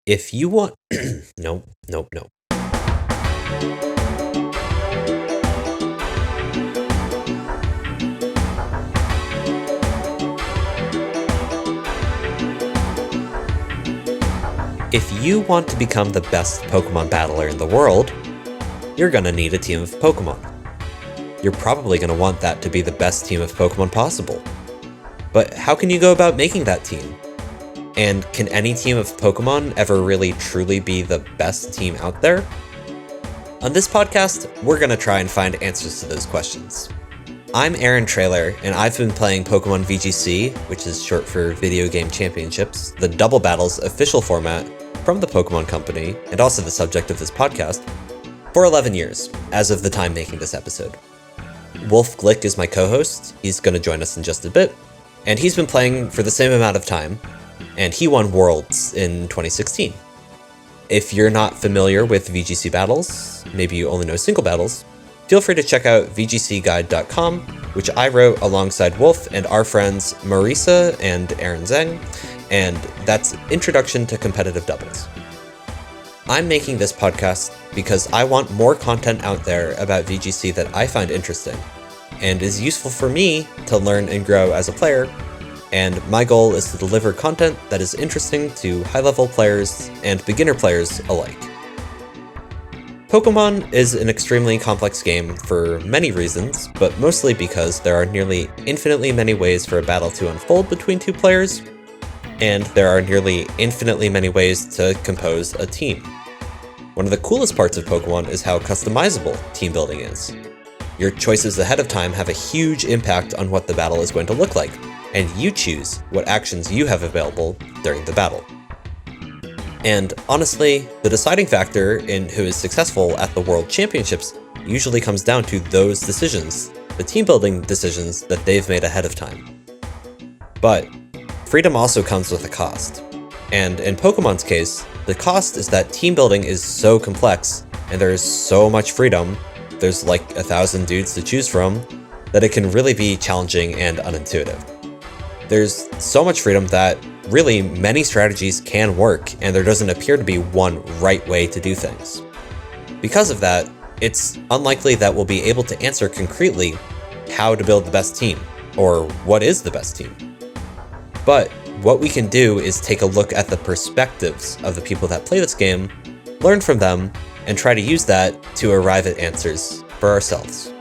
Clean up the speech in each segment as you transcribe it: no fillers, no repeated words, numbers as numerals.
If you want... Nope. If you want to become the best Pokemon battler in the world, you're gonna need a team of Pokemon. You're probably gonna want that to be the best team of Pokemon possible. But how can you go about making that team? And can any team of Pokemon ever really truly be the best team out there? On this podcast, we're gonna try and find answers to those questions. I'm Traylor, and I've been playing Pokemon VGC, which is short for Video Game Championships, the Double Battles official format from the Pokemon Company, and also the subject of this podcast, for 11 years, as of the time making this episode. Wolfe Glick is my co-host. He's gonna join us in just a bit, and he's been playing for the same amount of time, and he won Worlds in 2016. If you're not familiar with VGC battles, maybe you only know single battles, feel free to check out vgcguide.com, which I wrote alongside Wolfe and our friends Marisa and Aaron Zhang, and that's Introduction to Competitive Doubles. I'm making this podcast because I want more content out there about VGC that I find interesting, and is useful for me to learn and grow as a player, and my goal is to deliver content that is interesting to high-level players and beginner players alike. Pokemon is an extremely complex game for many reasons, but mostly because there are nearly infinitely many ways for a battle to unfold between two players, and there are nearly infinitely many ways to compose a team. One of the coolest parts of Pokemon is how customizable team building is. Your choices ahead of time have a huge impact on what the battle is going to look like, and you choose what actions you have available during the battle. And honestly, the deciding factor in who is successful at the World Championships usually comes down to those decisions, the team building decisions that they've made ahead of time. But freedom also comes with a cost. And in Pokemon's case, the cost is that team building is so complex, and there is so much freedom, there's like 1,000 dudes to choose from, that it can really be challenging and unintuitive. There's so much freedom that really many strategies can work, and there doesn't appear to be one right way to do things. Because of that, it's unlikely that we'll be able to answer concretely how to build the best team, or what is the best team. But what we can do is take a look at the perspectives of the people that play this game, learn from them, and try to use that to arrive at answers for ourselves.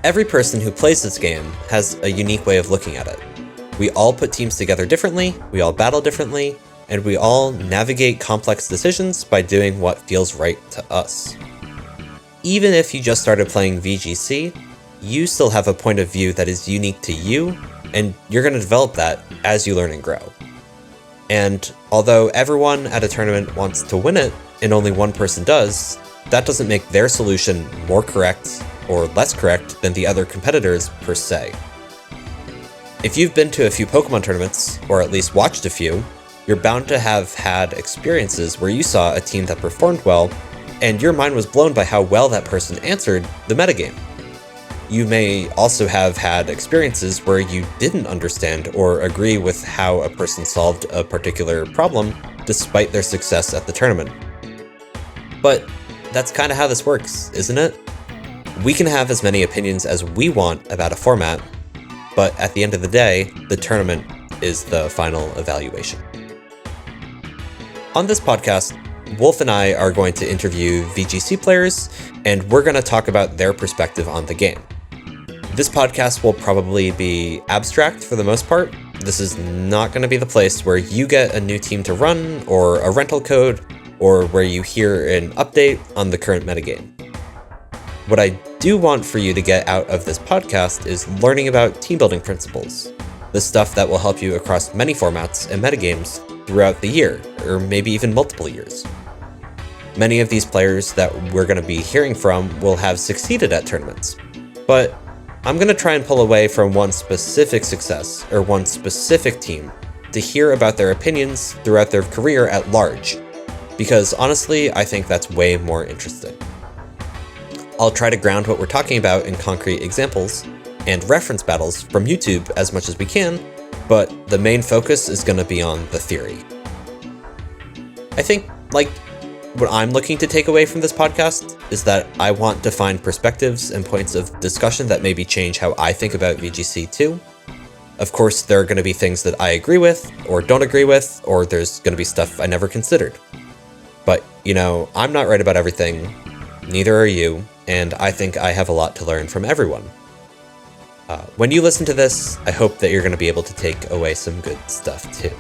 Every person who plays this game has a unique way of looking at it. We all put teams together differently, we all battle differently, and we all navigate complex decisions by doing what feels right to us. Even if you just started playing VGC, you still have a point of view that is unique to you, and you're going to develop that as you learn and grow. And although everyone at a tournament wants to win it, and only one person does, that doesn't make their solution more correct or less correct than the other competitors per se. If you've been to a few Pokemon tournaments, or at least watched a few, you're bound to have had experiences where you saw a team that performed well, and your mind was blown by how well that person answered the metagame. You may also have had experiences where you didn't understand or agree with how a person solved a particular problem despite their success at the tournament. But that's kind of how this works, isn't it? We can have as many opinions as we want about a format, but at the end of the day, the tournament is the final evaluation. On this podcast, Wolfe and I are going to interview VGC players, and we're going to talk about their perspective on the game. This podcast will probably be abstract for the most part. This is not going to be the place where you get a new team to run, or a rental code, or where you hear an update on the current metagame. What I do want for you to get out of this podcast is learning about team building principles, the stuff that will help you across many formats and metagames throughout the year, or maybe even multiple years. Many of these players that we're going to be hearing from will have succeeded at tournaments, but I'm going to try and pull away from one specific success or one specific team to hear about their opinions throughout their career at large, because honestly, I think that's way more interesting. I'll try to ground what we're talking about in concrete examples and reference battles from YouTube as much as we can, but the main focus is going to be on the theory. I think, like, what I'm looking to take away from this podcast is that I want to find perspectives and points of discussion that maybe change how I think about VGC too. Of course, there are going to be things that I agree with or don't agree with, or there's going to be stuff I never considered. But, I'm not right about everything, neither are you, and I think I have a lot to learn from everyone. When you listen to this, I hope that you're going to be able to take away some good stuff too.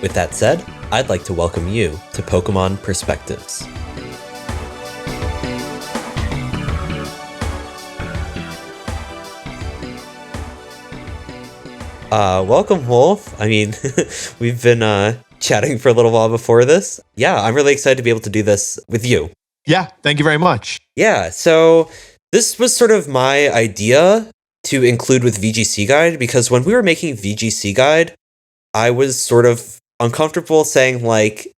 With that said, I'd like to welcome you to Pokemon Perspectives. Welcome, Wolfe. I mean, we've been chatting for a little while before this. Yeah, I'm really excited to be able to do this with you. Yeah, thank you very much. Yeah, so this was sort of my idea to include with VGC Guide, because when we were making VGC Guide, I was sort of uncomfortable saying, like,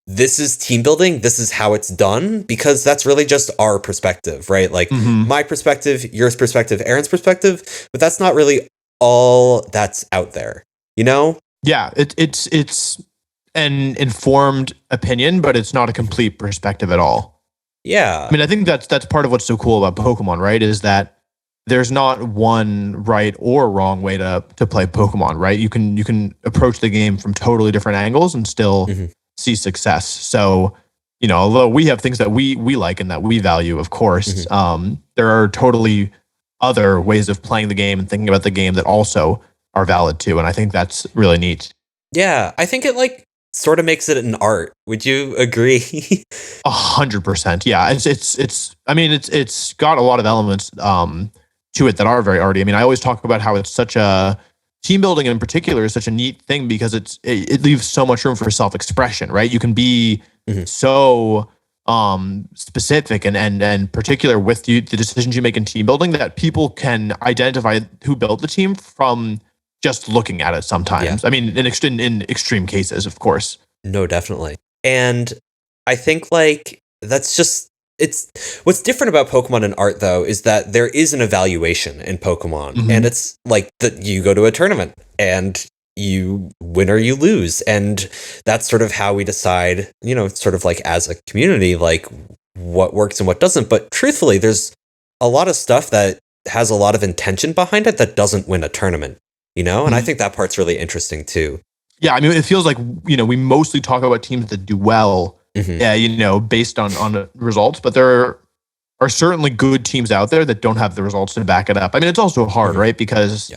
this is team building, this is how it's done, because that's really just our perspective, right? Like, my perspective, your perspective, Aaron's perspective, but that's not really all that's out there, Yeah, it's an informed opinion, but it's not a complete perspective at all. Yeah. I mean, I think that's part of what's so cool about Pokemon, right? Is that there's not one right or wrong way to play Pokemon, right? You can approach the game from totally different angles and still see success. So, although we have things that we like and that we value, of course, there are totally other ways of playing the game and thinking about the game that also are valid too. And I think that's really neat. Yeah, I think it sort of makes it an art. Would you agree? 100%. Yeah, it's got a lot of elements to it that are very arty. I mean, I always talk about how it's such a team building in particular is such a neat thing because it leaves so much room for self-expression, right? You can be so specific and particular with the decisions you make in team building that people can identify who built the team from just looking at it sometimes. Yeah. I mean, in extreme cases, of course. No, definitely. And I think that's just, it's what's different about Pokemon and art though, is that there is an evaluation in Pokemon and it's like that you go to a tournament and you win or you lose. And that's sort of how we decide, sort of like as a community, like what works and what doesn't. But truthfully, there's a lot of stuff that has a lot of intention behind it that doesn't win a tournament. And I think that part's really interesting too. Yeah, I mean, it feels like, we mostly talk about teams that do well, based on results, but there are certainly good teams out there that don't have the results to back it up. I mean, it's also hard, right? Because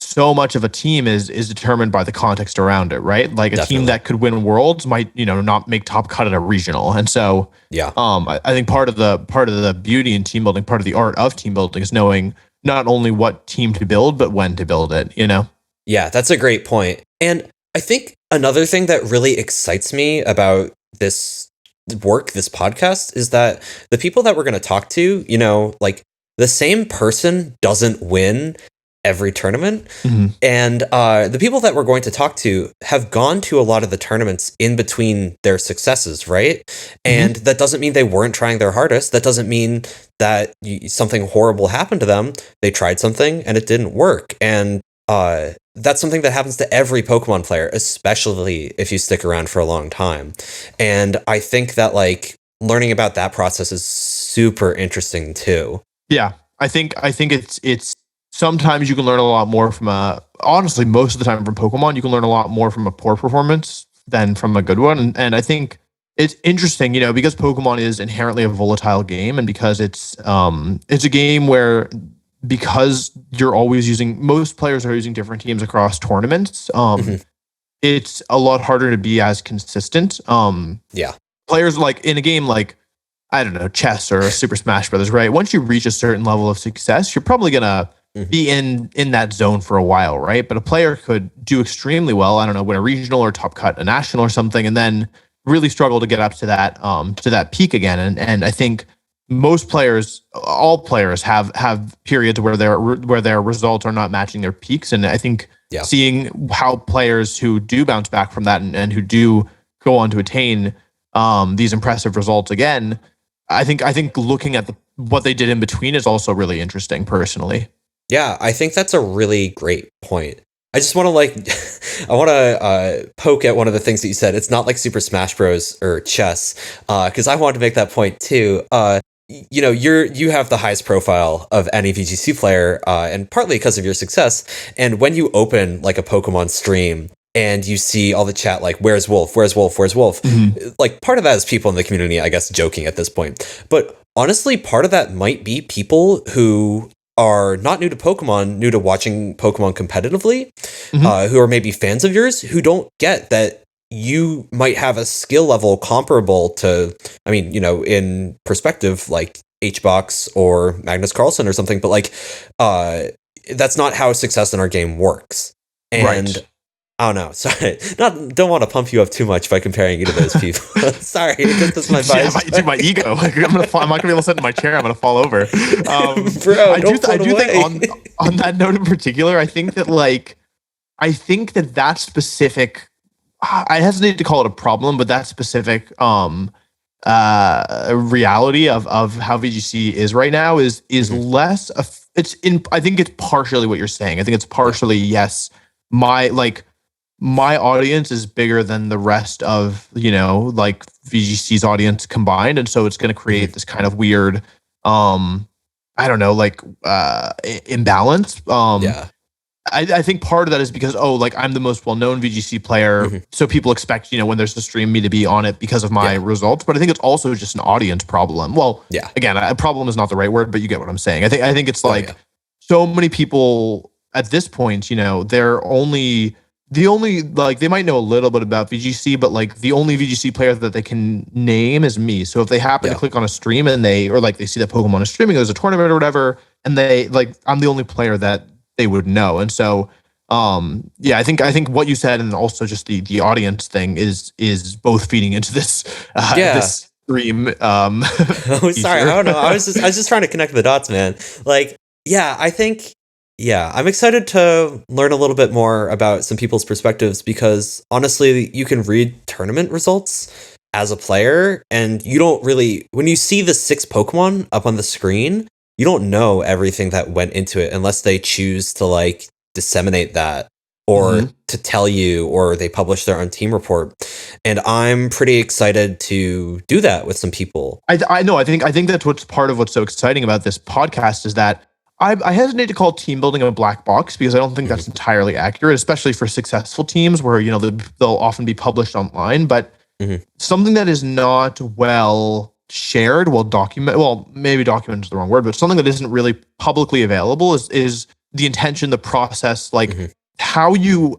so much of a team is determined by the context around it, right? Like a team that could win worlds might, not make top cut at a regional. And so, I think part of the beauty in team building, part of the art of team building is knowing not only what team to build, but when to build it, Yeah, that's a great point. And I think another thing that really excites me about this work, this podcast, is that the people that we're going to talk to, the same person doesn't win every tournament. And the people that we're going to talk to have gone to a lot of the tournaments in between their successes, right? And that doesn't mean they weren't trying their hardest. That doesn't mean that something horrible happened to them. They tried something and it didn't work. And that's something that happens to every Pokemon player, especially if you stick around for a long time. And I think that learning about that process is super interesting too. Yeah, I think it's sometimes you can learn a lot more from honestly, most of the time from Pokemon, you can learn a lot more from a poor performance than from a good one. And I think it's interesting, because Pokemon is inherently a volatile game and because it's a game where, because you're always most players are using different teams across tournaments, it's a lot harder to be as consistent. Players in a game like, I don't know, chess or Super Smash Brothers, right? Once you reach a certain level of success, you're probably gonna be in that zone for a while, right? But a player could do extremely well, I don't know, win a regional or top cut a national or something, and then really struggle to get up to that peak again. And I think most players, all players have periods where their results are not matching their peaks. And I think seeing how players who do bounce back from that and who do go on to attain these impressive results again, I think looking at what they did in between is also really interesting personally. Yeah, I think that's a really great point. I just want to like, I want to poke at one of the things that you said. It's not like Super Smash Bros. Or chess, because I wanted to make that point too. You know, you have the highest profile of any VGC player, and partly because of your success. And when you open like a Pokemon stream and you see all the chat like, "Where's Wolf? Where's Wolf? Where's Wolf?" Like part of that is people in the community, I guess, joking at this point. But honestly, part of that might be people who are not new to Pokemon, new to watching Pokemon competitively, who are maybe fans of yours, who don't get that you might have a skill level comparable to, I mean, you know, in perspective, like HBox or Magnus Carlsen or something, but like, that's not how success in our game works. And Right. I don't know. Sorry, don't want to pump you up too much by comparing you to those people. Sorry, that's my Yeah, vibe. my ego. Like, I'm not gonna be able to sit in my chair. I'm gonna fall over. Bro, I don't float do think away. on that note in particular, I think that specific. I hesitate to call it a problem, but that specific reality of how VGC is right now is less. It's in. I think it's partially what you're saying. I think it's partially yes. My like my audience is bigger than the rest of, you know, like VGC's audience combined, and so it's going to create this kind of weird I don't know, like imbalance. Yeah. I think part of that is because, oh, like I'm the most well-known VGC player, so people expect, you know, when there's a stream, me to be on it because of my results. But I think it's also just an audience problem. Well, Yeah. again, a problem is not the right word, but you get what I'm saying. I think it's Oh, like yeah. so many people at this point, you know, they're only the only like they might know a little bit about VGC, but like the only VGC player that they can name is me. So if they happen to Yeah. click on a stream and they see that Pokemon is streaming, there's a tournament or whatever, and they like I'm the only player that they would know. And so yeah, I think what you said and also just the audience thing is both feeding into this Yeah. this stream Oh, sorry. I don't know. I was just trying to connect the dots, man. Like, yeah, I think, yeah, I'm excited to learn a little bit more about some people's perspectives because honestly, you can read tournament results as a player and you don't really, when you see the 6 Pokemon up on the screen, you don't know everything that went into it unless they choose to like disseminate that or to tell you, or they publish their own team report. And I'm pretty excited to do that with some people. I know. I think that's what's part of what's so exciting about this podcast is that I hesitate to call team building a black box because I don't think that's entirely accurate, especially for successful teams where, you know, they'll often be published online. But something that is not well shared, maybe documented is the wrong word, but something that isn't really publicly available is the intention, the process, like how you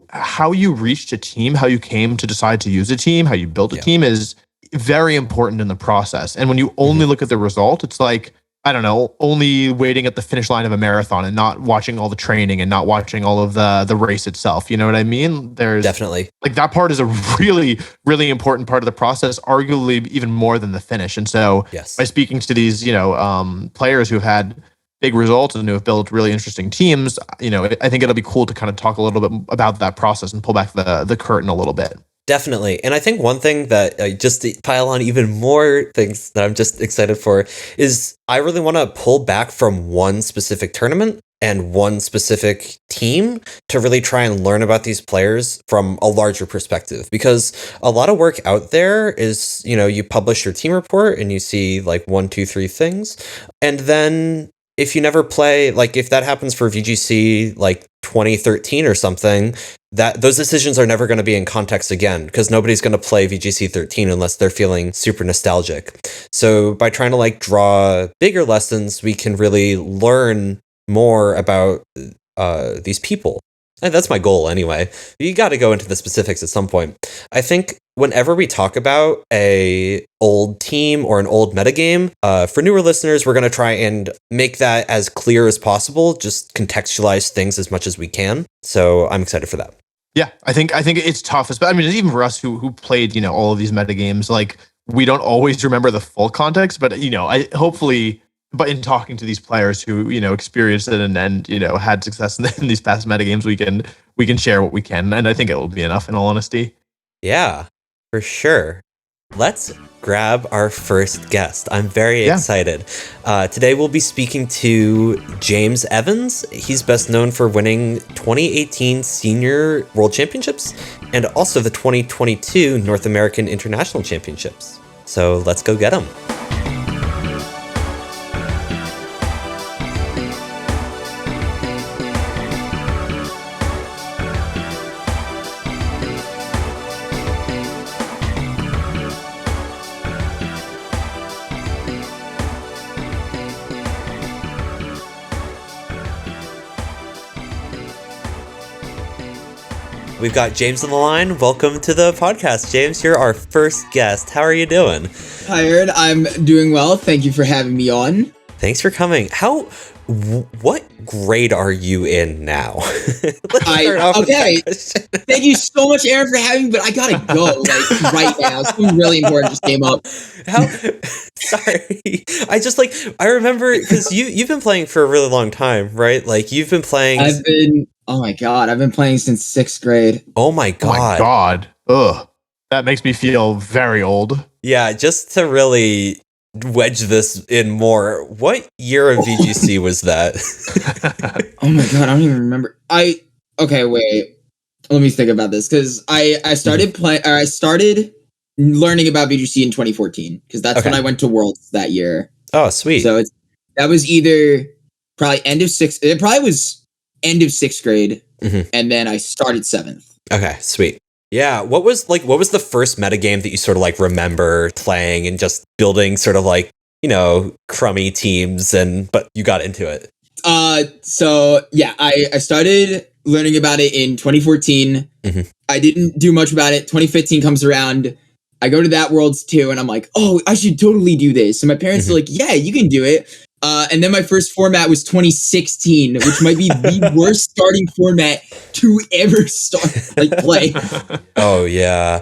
reached a team, how you came to decide to use a team, how you built a team is very important in the process. And when you only look at the result, it's like, I don't know, only waiting at the finish line of a marathon and not watching all the training and not watching all of the race itself. You know what I mean? There's Definitely. like that part is a really, really important part of the process, arguably even more than the finish. And so by speaking to these, you know, players who have had big results and who have built really interesting teams, you know, I think it'll be cool to kind of talk a little bit about that process and pull back the curtain a little bit. Definitely. And I think one thing that just to pile on even more things that I'm just excited for is I really want to pull back from one specific tournament and one specific team to really try and learn about these players from a larger perspective, because a lot of work out there is, you know, you publish your team report and you see like 1, 2, 3 things. And then if you never play, like if that happens for VGC like 2013 or something, that those decisions are never going to be in context again because nobody's going to play VGC 13 unless they're feeling super nostalgic. So by trying to like draw bigger lessons, we can really learn more about these people. And that's my goal anyway. You got to go into the specifics at some point. I think whenever we talk about a old team or an old metagame, for newer listeners, we're going to try and make that as clear as possible, just contextualize things as much as we can. So I'm excited for that. Yeah, I think it's tough. I mean, even for us who played, you know, all of these metagames, like we don't always remember the full context, but you know, hopefully, but in talking to these players who, you know, experienced it and you know had success in these past metagames, we can share what we can, and I think it will be enough in all honesty. Yeah, for sure. Let's grab our first guest. I'm very Yeah. excited. Today we'll be speaking to James Evans. He's best known for winning 2018 Senior World Championships and also the 2022 North American International Championships. So let's go get him. We've got James on the line. Welcome to the podcast, James. You're our first guest. How are you doing? Hi, Aaron. I'm doing well. Thank you for having me on. Thanks for coming. What grade are you in now? Okay. Thank you so much, Aaron, for having me, but I gotta go right now. Something really important just came up. Sorry. I remember because you've been playing for a really long time, right? Like you've been playing. Oh my God, I've been playing since 6th grade. Oh my God. Oh my God. Ugh. That makes me feel very old. Yeah, just to really wedge this in more, what year of VGC was that? Oh my God, I don't even remember. Okay, wait. Let me think about this because I started playing. I started learning about VGC in 2014 because that's when I went to Worlds that year. Oh, sweet. So that was either probably end of sixth. It probably was end of 6th grade, and then I started 7th. Okay, sweet. Yeah, what was the first metagame that you sort of like remember playing and just building sort of like, crummy teams but you got into it? So yeah, I started learning about it in 2014. I didn't do much about it. 2015 comes around. I go to that Worlds too, and I'm like, oh, I should totally do this. And my parents are like, yeah, you can do it. And then my first format was 2016, which might be the worst starting format to ever play. Oh yeah.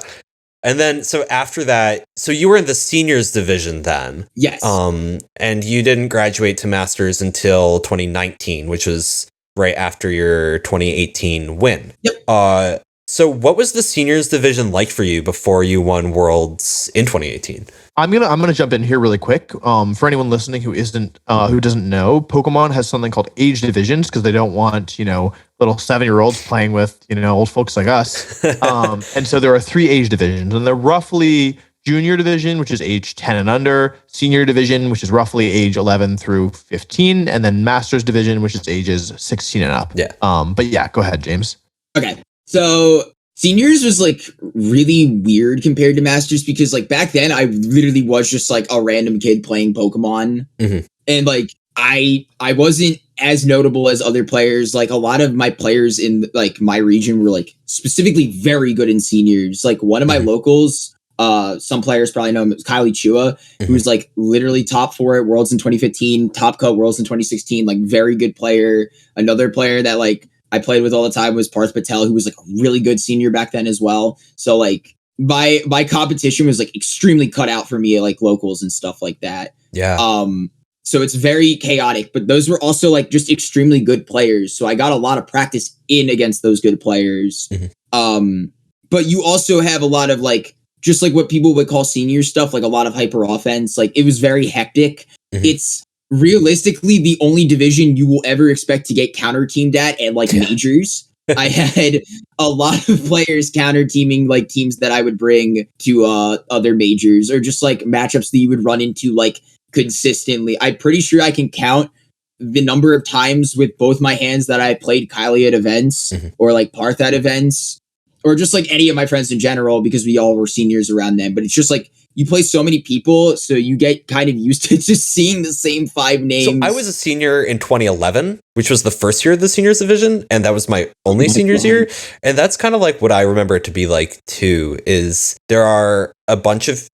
And then so after that, so you were in the seniors division then. Yes. And you didn't graduate to masters until 2019, which was right after your 2018 win. Yep. So what was the seniors division like for you before you won Worlds in 2018? I'm gonna jump in here really quick. For anyone listening who doesn't know, Pokemon has something called age divisions because they don't want little 7-year-olds playing with old folks like us. And so there are 3 age divisions, and they're roughly junior division, which is age 10 and under, senior division, which is roughly age 11 through 15, and then masters division, which is ages 16 and up. Yeah. But yeah, go ahead, James. Okay. So seniors was really weird compared to masters because back then I literally was just a random kid playing Pokemon. And I wasn't as notable as other players. A lot of my players in my region were specifically very good in seniors. One of my locals, some players probably know him, Kylie Chua, who was literally top 4 at Worlds in 2015, top cut Worlds in 2016, very good player. Another player that I played with all the time was Parth Patel, who was a really good senior back then as well. So my competition was extremely cut out for me at locals and stuff like that. Yeah. So it's very chaotic, but those were also just extremely good players. So I got a lot of practice in against those good players. But you also have a lot of just what people would call senior stuff, a lot of hyper offense. It was very hectic. It's realistically the only division you will ever expect to get counter teamed at majors. I had a lot of players counter teaming teams that I would bring to other majors, or just matchups that you would run into consistently. I'm pretty sure I can count the number of times with both my hands that I played Kylie at events or Parth at events, or just any of my friends in general, because we all were seniors around then. But it's just you play so many people, so you get kind of used to just seeing the same 5 names. So I was a senior in 2011, which was the first year of the seniors division, and that was my only seniors year. And that's kind of what I remember it to be too, is there are a bunch of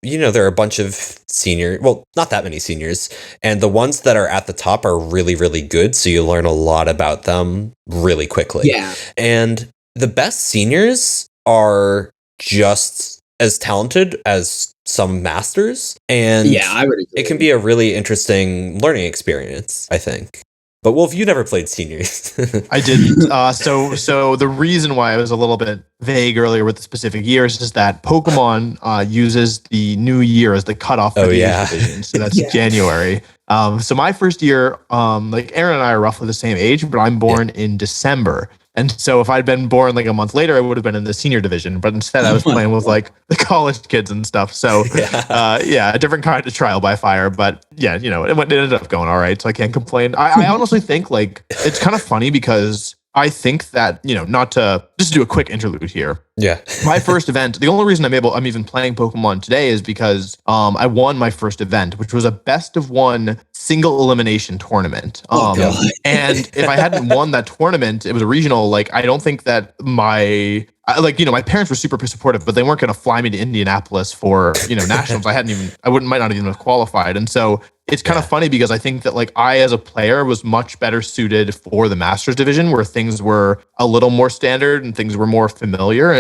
senior, well, not that many seniors, and the ones that are at the top are really, really good, so you learn a lot about them really quickly. Yeah. And the best seniors are just as talented as some masters, and yeah, I would agree. It can be a really interesting learning experience, I think. But Wolf, you never played seniors. I didn't. So the reason why I was a little bit vague earlier with the specific years is that Pokemon uses the new year as the cutoff for the age division. So that's January. So my first year, like Aaron and I are roughly the same age, but I'm born in December. And so if I'd been born like a month later, I would have been in the senior division. But instead, I was playing with like the college kids and stuff. So a different kind of trial by fire. But yeah, you know, it ended up going all right. So I can't complain. I honestly think like it's kind of funny because I think that, you know, not to just do a quick interlude here. Yeah. My first event, the only reason I'm even playing Pokemon today is because I won my first event, which was a best of one single elimination tournament. And if I hadn't won that tournament, it was a regional, like I don't think that my parents were super supportive, but they weren't going to fly me to Indianapolis for, you know, nationals. Might not even have qualified. And so it's kind of funny because I think that like I, as a player, was much better suited for the Masters division where things were a little more standard and things were more familiar,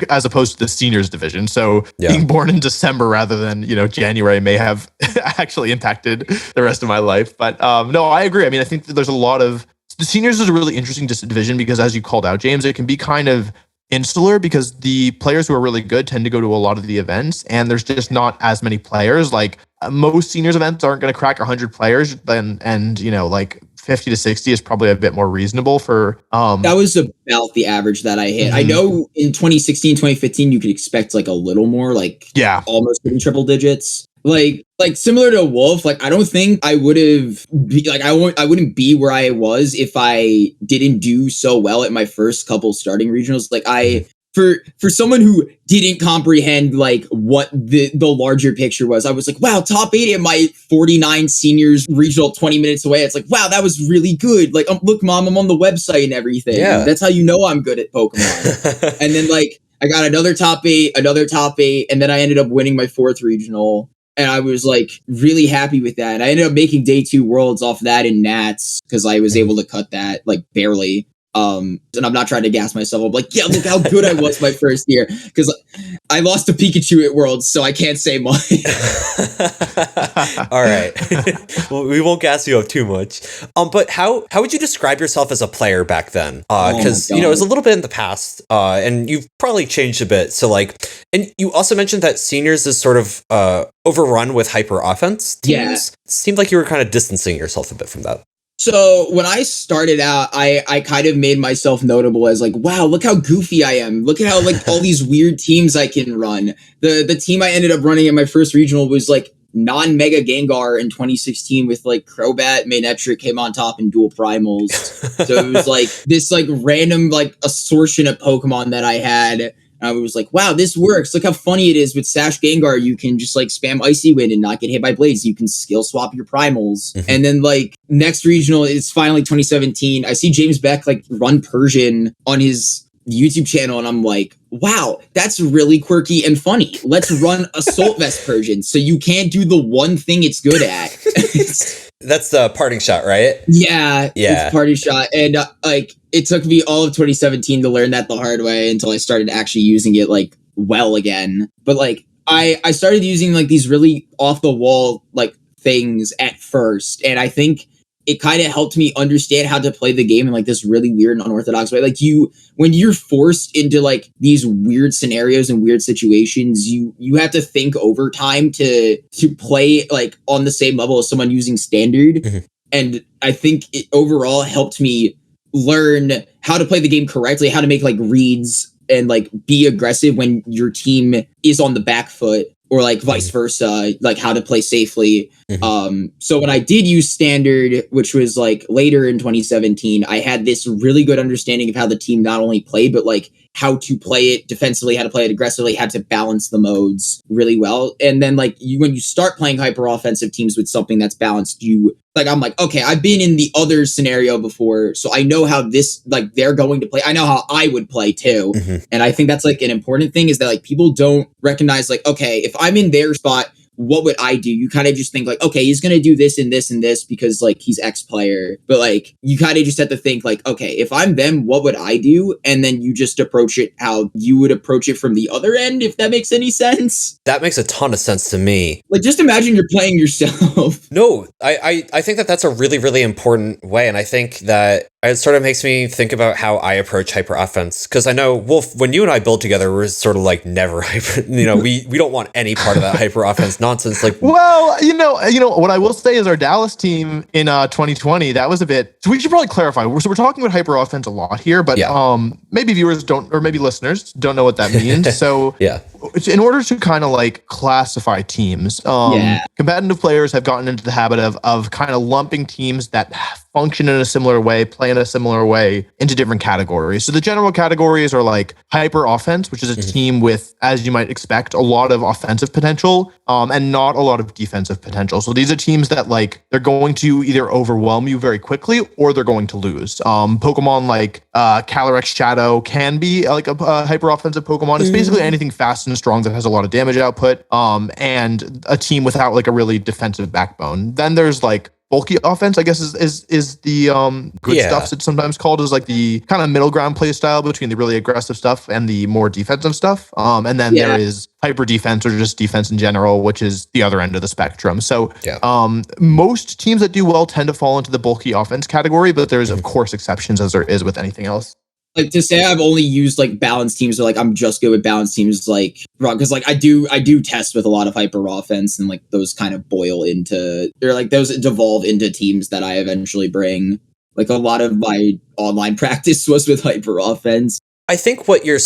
as opposed to the seniors division. So being born in December rather than, you know, January may have actually impacted the rest of my life. But no, I agree. I mean, I think that there's a lot of the seniors is a really interesting division because, as you called out, James, it can be kind of insular because the players who are really good tend to go to a lot of the events, and there's just not as many players. Like most seniors events aren't going to crack 100 players, and you know, like 50 to 60 is probably a bit more reasonable for. That was about the average that I hit. Mm-hmm. I know in 2016, 2015, you could expect like a little more, like almost in triple digits. Like similar to Wolfe, like I don't think I would have I wouldn't be where I was if I didn't do so well at my first couple starting regionals. Like for someone who didn't comprehend like what the larger picture was, I was like, wow, top 8 at my 49 seniors regional 20 minutes away. It's like, wow, that was really good. Like, look, mom, I'm on the website and everything. Yeah. That's how you know I'm good at Pokemon. And then like I got another top 8, and then I ended up winning my 4th regional. And I was like really happy with that. And I ended up making day 2 worlds off that in Nats because I was able to cut that like barely. And I'm not trying to gas myself up like, yeah, look how good I was my first year, because I lost to Pikachu at Worlds, so I can't say much. All right. Well, we won't gas you up too much. But how would you describe yourself as a player back then? Because you know, it was a little bit in the past, and you've probably changed a bit. So like, and you also mentioned that seniors is sort of overrun with hyper offense teams. Yeah. Seemed like you were kind of distancing yourself a bit from that. So when I started out, I kind of made myself notable as like, wow, look how goofy I am. Look at how like all these weird teams I can run. The team I ended up running in my first regional was like non-Mega Gengar in 2016 with like Crobat, Manectric came on top and dual primals. So it was like this like random like assortion of Pokemon that I had. I was like, wow, this works. Look how funny it is with Sash Gengar. You can just like spam Icy Wind and not get hit by blades. You can skill swap your primals. Mm-hmm. And then like next regional, it's finally 2017. I see James Beck like run Persian on his YouTube channel. And I'm like, wow, that's really quirky and funny. Let's run Assault Vest Persian. So you can't do the one thing it's good at. That's the parting shot, right? Yeah. It's parting shot. And like, it took me all of 2017 to learn that the hard way until I started actually using it like well again. But like I started using like these really off the wall like things at first, and I think it kind of helped me understand how to play the game in like this really weird and unorthodox way. Like when you're forced into like these weird scenarios and weird situations, you have to think over time to play like on the same level as someone using standard. Mm-hmm. And I think it overall helped me learn how to play the game correctly, how to make like reads and like be aggressive when your team is on the back foot, or like vice versa, like how to play safely. Mm-hmm. So when I did use standard, which was like later in 2017, I had this really good understanding of how the team not only played, but like how to play it defensively, how to play it aggressively, how to balance the modes really well. And then like when you start playing hyper offensive teams with something that's balanced, I'm like, okay, I've been in the other scenario before, so I know how this, like, they're going to play. I know how I would play too. Mm-hmm. And I think that's like an important thing, is that like people don't recognize like, okay, if I'm in their spot, what would I do? You kind of just think like, okay, he's going to do this and this and this because like he's X player. But like, you kind of just have to think like, okay, if I'm them, what would I do? And then you just approach it how you would approach it from the other end, if that makes any sense. That makes a ton of sense to me. Like, just imagine you're playing yourself. No, I think that that's a really, really important way. And I think that it sort of makes me think about how I approach hyper offense. Because I know, Wolfe, when you and I build together, we're sort of like never hyper, we don't want any part of that hyper offense nonsense. Like, well, what I will say is our Dallas team in 2020, that was a bit, so we should probably clarify. So we're talking about hyper offense a lot here, but maybe viewers don't, or maybe listeners don't know what that means. So in order to kind of like classify teams, competitive players have gotten into the habit of kind of lumping teams that function in a similar way, play in a similar way into different categories. So the general categories are like hyper offense, which is a team with, as you might expect, a lot of offensive potential and not a lot of defensive potential. So these are teams that like they're going to either overwhelm you very quickly or they're going to lose. Pokemon like Calyrex Shadow can be like a hyper offensive Pokemon. It's basically anything fast and strong that has a lot of damage output and a team without like a really defensive backbone. Then there's like bulky offense, I guess, is the good stuff. It's sometimes called as like the kind of middle ground play style between the really aggressive stuff and the more defensive stuff. And then there is hyper defense or just defense in general, which is the other end of the spectrum. So most teams that do well tend to fall into the bulky offense category, but there's of course exceptions as there is with anything else. Like to say I've only used like balanced teams or like I'm just good with balanced teams like wrong because like I do test with a lot of hyper offense and like those kind of boil into or like those devolve into teams that I eventually bring. Like a lot of my online practice was with hyper offense. I think what you're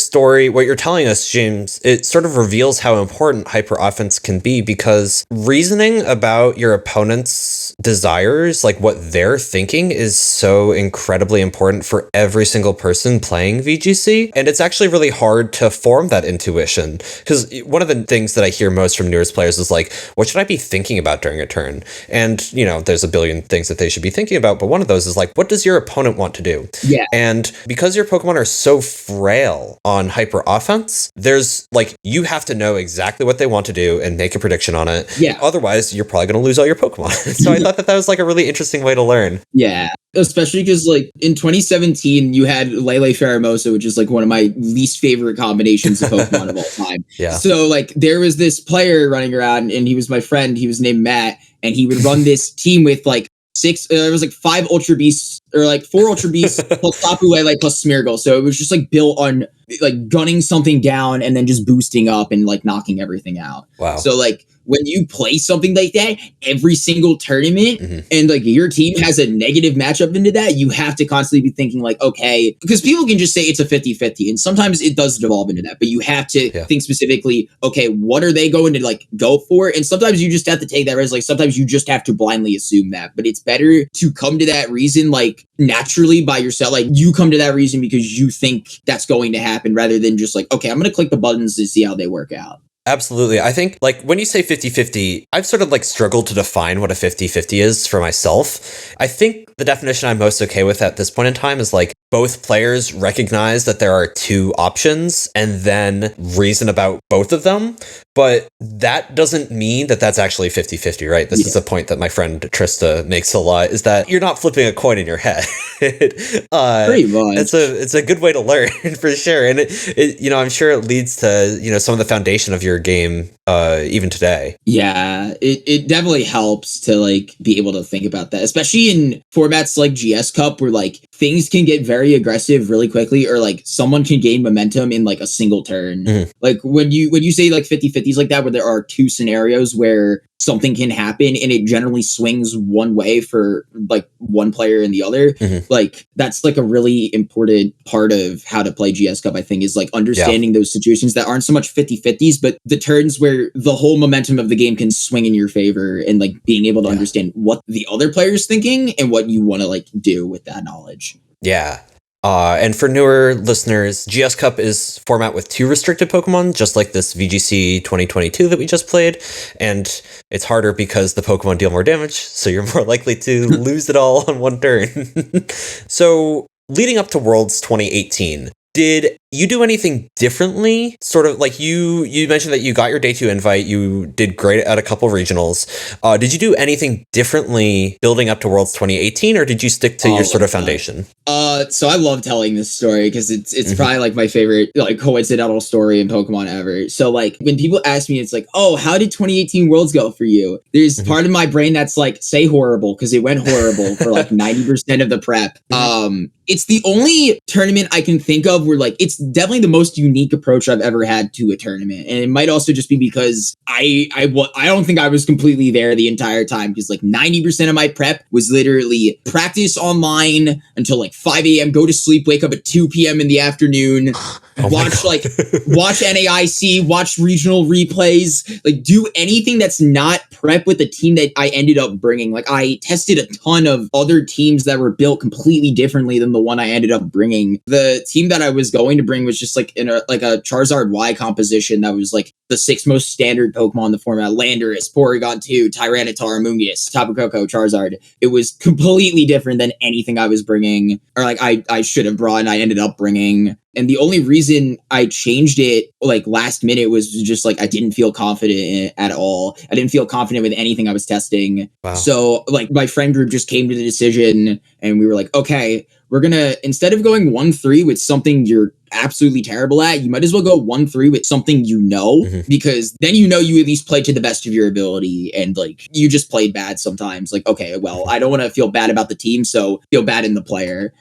telling us, James, it sort of reveals how important hyper offense can be because reasoning about your opponent's desires, like what they're thinking, is so incredibly important for every single person playing VGC. And it's actually really hard to form that intuition because one of the things that I hear most from newest players is like, what should I be thinking about during a turn? And, there's a billion things that they should be thinking about, but one of those is like, what does your opponent want to do? Yeah. And because your Pokemon are so frail on hyper offense, there's like you have to know exactly what they want to do and make a prediction on it. Yeah. Otherwise, you're probably going to lose all your Pokemon. So I thought that was like a really interesting way to learn. Yeah. Especially because like in 2017, you had Lele Pheromosa, which is like one of my least favorite combinations of Pokemon of all time. Yeah. So like there was this player running around and he was my friend. He was named Matt and he would run this team with like it was like 5 Ultra Beasts or like 4 Ultra Beasts plus Tapu Lele plus Smeargle. So it was just like built on like gunning something down and then just boosting up and like knocking everything out. Wow. So like when you play something like that every single tournament and like your team has a negative matchup into that, you have to constantly be thinking like, okay, because people can just say it's a 50-50 and sometimes it does devolve into that, but you have to think specifically, okay, what are they going to like go for? And sometimes you just have to take that risk. Like sometimes you just have to blindly assume that, but it's better to come to that reason like naturally by yourself. Like you come to that reason because you think that's going to happen rather than just like, okay, I'm going to click the buttons to see how they work out. Absolutely. I think like when you say 50-50, I've sort of like struggled to define what a 50-50 is for myself. I think the definition I'm most okay with at this point in time is like both players recognize that there are 2 options and then reason about both of them. But that doesn't mean that that's actually 50-50, right? This is a point that my friend Trista makes a lot, is that you're not flipping a coin in your head. Pretty much. It's a good way to learn for sure. And it I'm sure it leads to, some of the foundation of your game even today. Yeah, it definitely helps to like be able to think about that, especially in formats like GS Cup where like things can get very aggressive really quickly or like someone can gain momentum in like a single turn. Like when you say like 50-50s like that where there are 2 scenarios where something can happen and it generally swings one way for like one player and the other, like that's like a really important part of how to play GS Cup, I think, is like understanding those situations that aren't so much 50-50s, but the turns where the whole momentum of the game can swing in your favor and like being able to understand what the other player's thinking and what you want to like do with that knowledge. Yeah. And for newer listeners, GS Cup is format with 2 restricted Pokemon, just like this VGC 2022 that we just played. And it's harder because the Pokemon deal more damage, so you're more likely to lose it all on one turn. So leading up to Worlds 2018, did you do anything differently? Sort of like you mentioned that you got your day 2 invite, you did great at a couple regionals. Did you do anything differently building up to Worlds 2018, or did you stick to your sort of foundation? So I love telling this story because it's probably like my favorite like coincidental story in Pokemon ever. So like when people ask me, it's like, oh, how did 2018 Worlds go for you? There's part of my brain that's like, say horrible, because it went horrible for like 90% of the prep. It's the only tournament I can think of where like it's definitely the most unique approach I've ever had to a tournament, and it might also just be because I don't think I was completely there the entire time, because like 90% of my prep was literally practice online until like 5 a.m., go to sleep, wake up at 2 p.m. in the afternoon, watch NAIC, watch regional replays, like do anything that's not prep with the team that I ended up bringing. Like I tested a ton of other teams that were built completely differently than the one I ended up bringing. The team that I was going to bring was just like in a Charizard Y composition that was like the 6 most standard Pokemon in the format: Landorus, Porygon 2, Tyranitar, Amoonguss, Tapu Koko, Charizard. It was completely different than anything I was bringing, or like I should have brought and I ended up bringing. And the only reason I changed it like last minute was just like I didn't feel confident in it at all. I didn't feel confident with anything I was testing. Wow. So like my friend group just came to the decision, and we were like, okay, we're gonna, instead of going 1-3 with something you're absolutely terrible at, you might as well go 1-3 with something you know, because then you know you at least played to the best of your ability, and like you just played bad sometimes. Like, okay, well, I don't want to feel bad about the team, so feel bad in the player.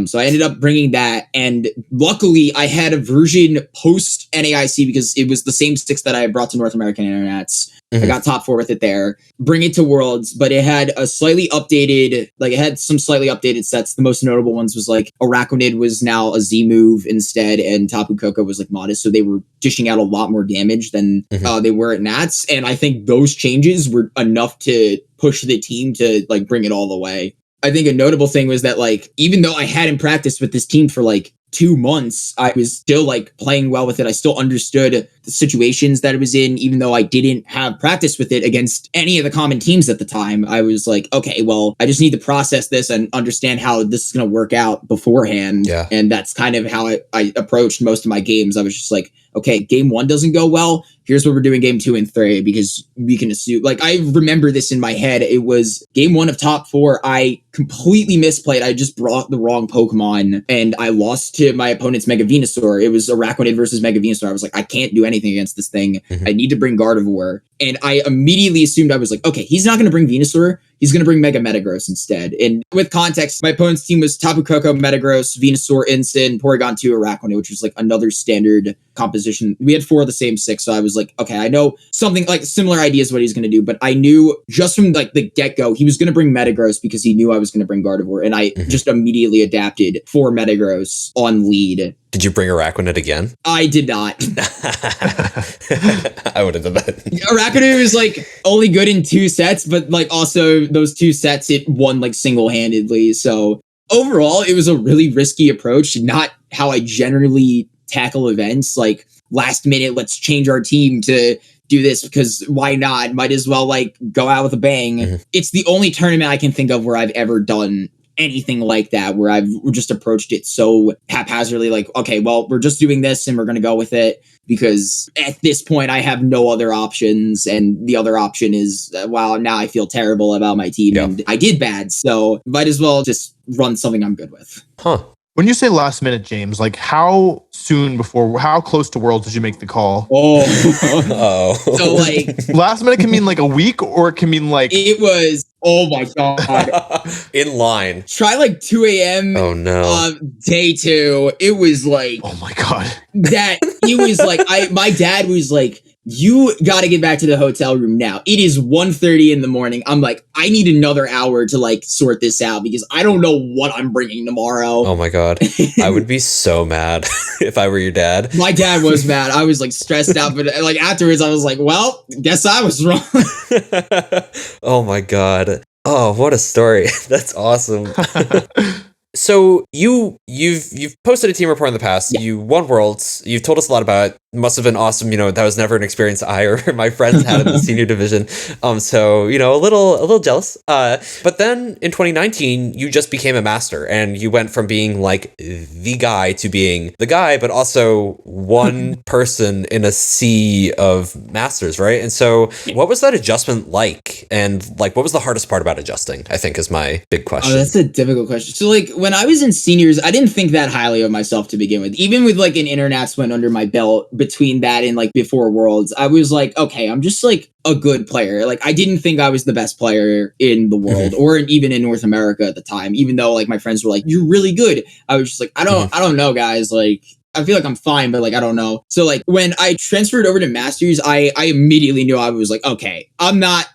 So I ended up bringing that, and luckily I had a version post NAIC because it was the same 6 that I had brought to North American Internets. I got top 4 with it there. Bring it to Worlds, but it had a slightly updated, like it had some slightly updated sets. The most notable ones was like Araquanid was now a Z move instead, and Tapu Koko was like modest, so they were dishing out a lot more damage than they were at Nats. And I think those changes were enough to push the team to like bring it all the way. I think a notable thing was that like even though I hadn't practiced with this team for like 2 months, I was still like playing well with it. I still understood the situations that it was in, even though I didn't have practice with it against any of the common teams at the time. I was like, okay, well, I just need to process this and understand how this is going to work out beforehand. Yeah. And that's kind of how I approached most of my games. I was just like, okay, game 1 doesn't go well. Here's what we're doing game 2 and 3, because we can assume, like, I remember this in my head. It was game 1 of top 4. I completely misplayed. I just brought the wrong Pokemon and I lost to my opponent's Mega Venusaur. It was Araquanid versus Mega Venusaur. I was like, I can't do anything against this thing. I need to bring Gardevoir. And I immediately assumed, I was like, okay, he's not going to bring Venusaur. He's going to bring Mega Metagross instead. And with context, my opponent's team was Tapu Koko, Metagross, Venusaur, Incin, Porygon 2, Araquanid, which was like another standard composition. We had 4 of the same 6, so I was like, okay, I know something like similar ideas what he's going to do, but I knew just from like the get-go, he was going to bring Metagross because he knew I was going to bring Gardevoir, and I just immediately adapted for Metagross on lead. Did you bring Araquanid again? I did not. I would have done that. Araquanid was like only good in 2 sets, but like also those 2 sets it won like single-handedly. So overall, it was a really risky approach, not how I generally tackle events. Like last minute, let's change our team to do this because why not? Might as well like go out with a bang. It's the only tournament I can think of where I've ever done anything like that, where I've just approached it so haphazardly, like, okay, well, we're just doing this and we're going to go with it because at this point I have no other options. And the other option is, wow, now I feel terrible about my team and I did bad. So might as well just run something I'm good with. Huh. When you say last minute, James, like how close to Worlds did you make the call? So like last minute can mean like a week, or it can mean like it was, oh my God. In line. Try like 2 a.m. Oh no. Day 2. It was like, oh my God. That it was like my dad was like, you got to get back to the hotel room now. It is 1:30 in the morning. I'm like, I need another hour to like sort this out because I don't know what I'm bringing tomorrow. Oh my God. I would be so mad if I were your dad. My dad was mad. I was like stressed out, but like afterwards I was like, well, guess I was wrong. Oh my God. Oh, what a story. That's awesome. So you've posted a team report in the past. Yeah. You won Worlds. You've told us a lot about must have been awesome. That was never an experience I or my friends had in the senior division. So, a little jealous. But then in 2019, you just became a master and you went from being like the guy to being the guy, but also one person in a sea of masters, right? And so what was that adjustment like? And like, what was the hardest part about adjusting, I think is my big question. Oh, that's a difficult question. So like when I was in seniors, I didn't think that highly of myself to begin with. Even with like an internats went under my belt between that and like before Worlds, I was like, okay, I'm just like a good player. Like I didn't think I was the best player in the world or even in North America at the time, even though like my friends were like, you're really good. I was just like, I don't know, guys. Like, I feel like I'm fine, but like, I don't know. So like when I transferred over to Masters, I immediately knew I was like, okay, I'm like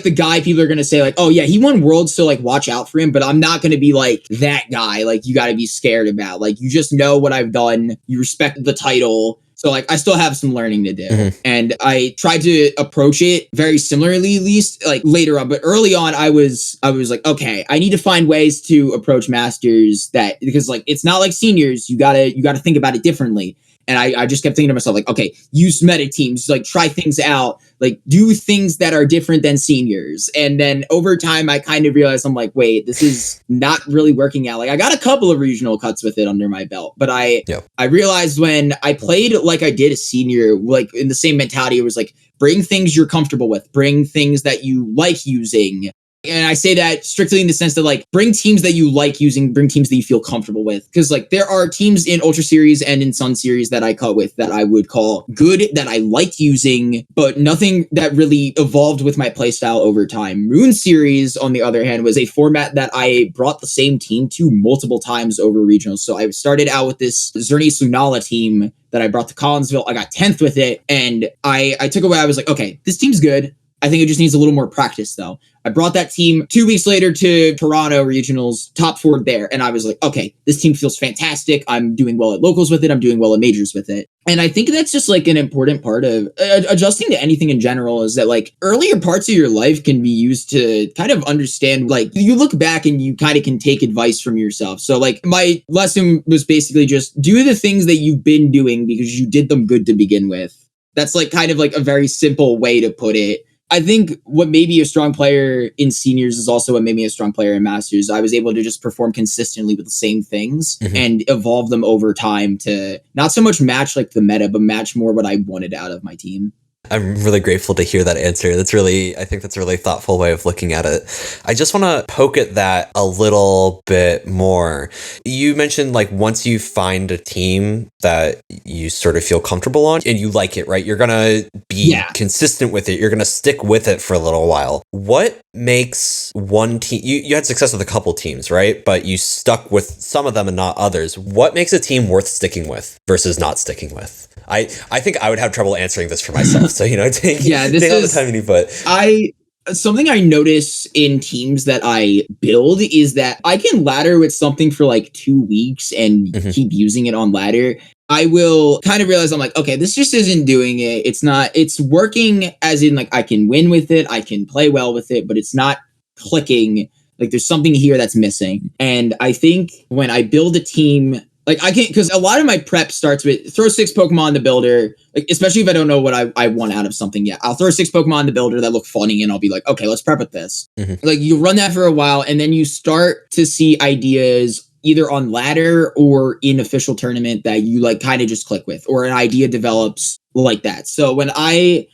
the guy people are going to say like, oh yeah, he won Worlds. So like, watch out for him, but I'm not going to be like that guy. Like you got to be scared about, like, you just know what I've done. You respect the title. So like I still have some learning to do. And I tried to approach it very similarly, at least like later on. But early on, I was like, okay, I need to find ways to approach masters because like it's not like seniors. You gotta think about it differently. And I just kept thinking to myself, like, okay, use meta teams, like try things out, like do things that are different than seniors. And then over time, I kind of realized, I'm like, wait, this is not really working out. Like I got a couple of regional cuts with it under my belt, but I realized when I played like I did a senior, like in the same mentality, it was like, bring things you're comfortable with, bring things that you like using. And I say that strictly in the sense that like bring teams that you like using, bring teams that you feel comfortable with. Because like there are teams in Ultra Series and in Sun Series that I cut with that I would call good, that I liked using, but nothing that really evolved with my playstyle over time. Moon Series, on the other hand, was a format that I brought the same team to multiple times over regionals. So I started out with this Zerni Lunala team that I brought to Collinsville. I got 10th with it. And I took away, I was like, okay, this team's good. I think it just needs a little more practice though. I brought that team 2 weeks later to Toronto regionals, top 4 there. And I was like, okay, this team feels fantastic. I'm doing well at locals with it. I'm doing well at majors with it. And I think that's just like an important part of adjusting to anything in general, is that like earlier parts of your life can be used to kind of understand, like you look back and you kind of can take advice from yourself. So like my lesson was basically just do the things that you've been doing because you did them good to begin with. That's like kind of like a very simple way to put it. I think what made me a strong player in seniors is also what made me a strong player in masters. I was able to just perform consistently with the same things and evolve them over time to not so much match like the meta, but match more what I wanted out of my team. I'm really grateful to hear that answer. I think that's a really thoughtful way of looking at it. I just want to poke at that a little bit more. You mentioned like once you find a team that you sort of feel comfortable on and you like it, right? You're going to be consistent with it. You're going to stick with it for a little while. What makes one team, you had success with a couple teams, right? But you stuck with some of them and not others. What makes a team worth sticking with versus not sticking with? I think I would have trouble answering this for myself. So, take all the time you need, but something I notice in teams that I build is that I can ladder with something for like 2 weeks and keep using it on ladder. I will kind of realize I'm like, okay, this just isn't doing it. It's working as in like I can win with it. I can play well with it, but it's not clicking. Like there's something here that's missing. And I think when I build a team, like I can't, because a lot of my prep starts with throw 6 Pokemon in the builder, like especially if I don't know what I want out of something yet. I'll throw 6 Pokemon in the builder that look funny and I'll be like, okay, let's prep with this. Like you run that for a while and then you start to see ideas either on ladder or in official tournament that you like kind of just click with, or an idea develops like that. So when I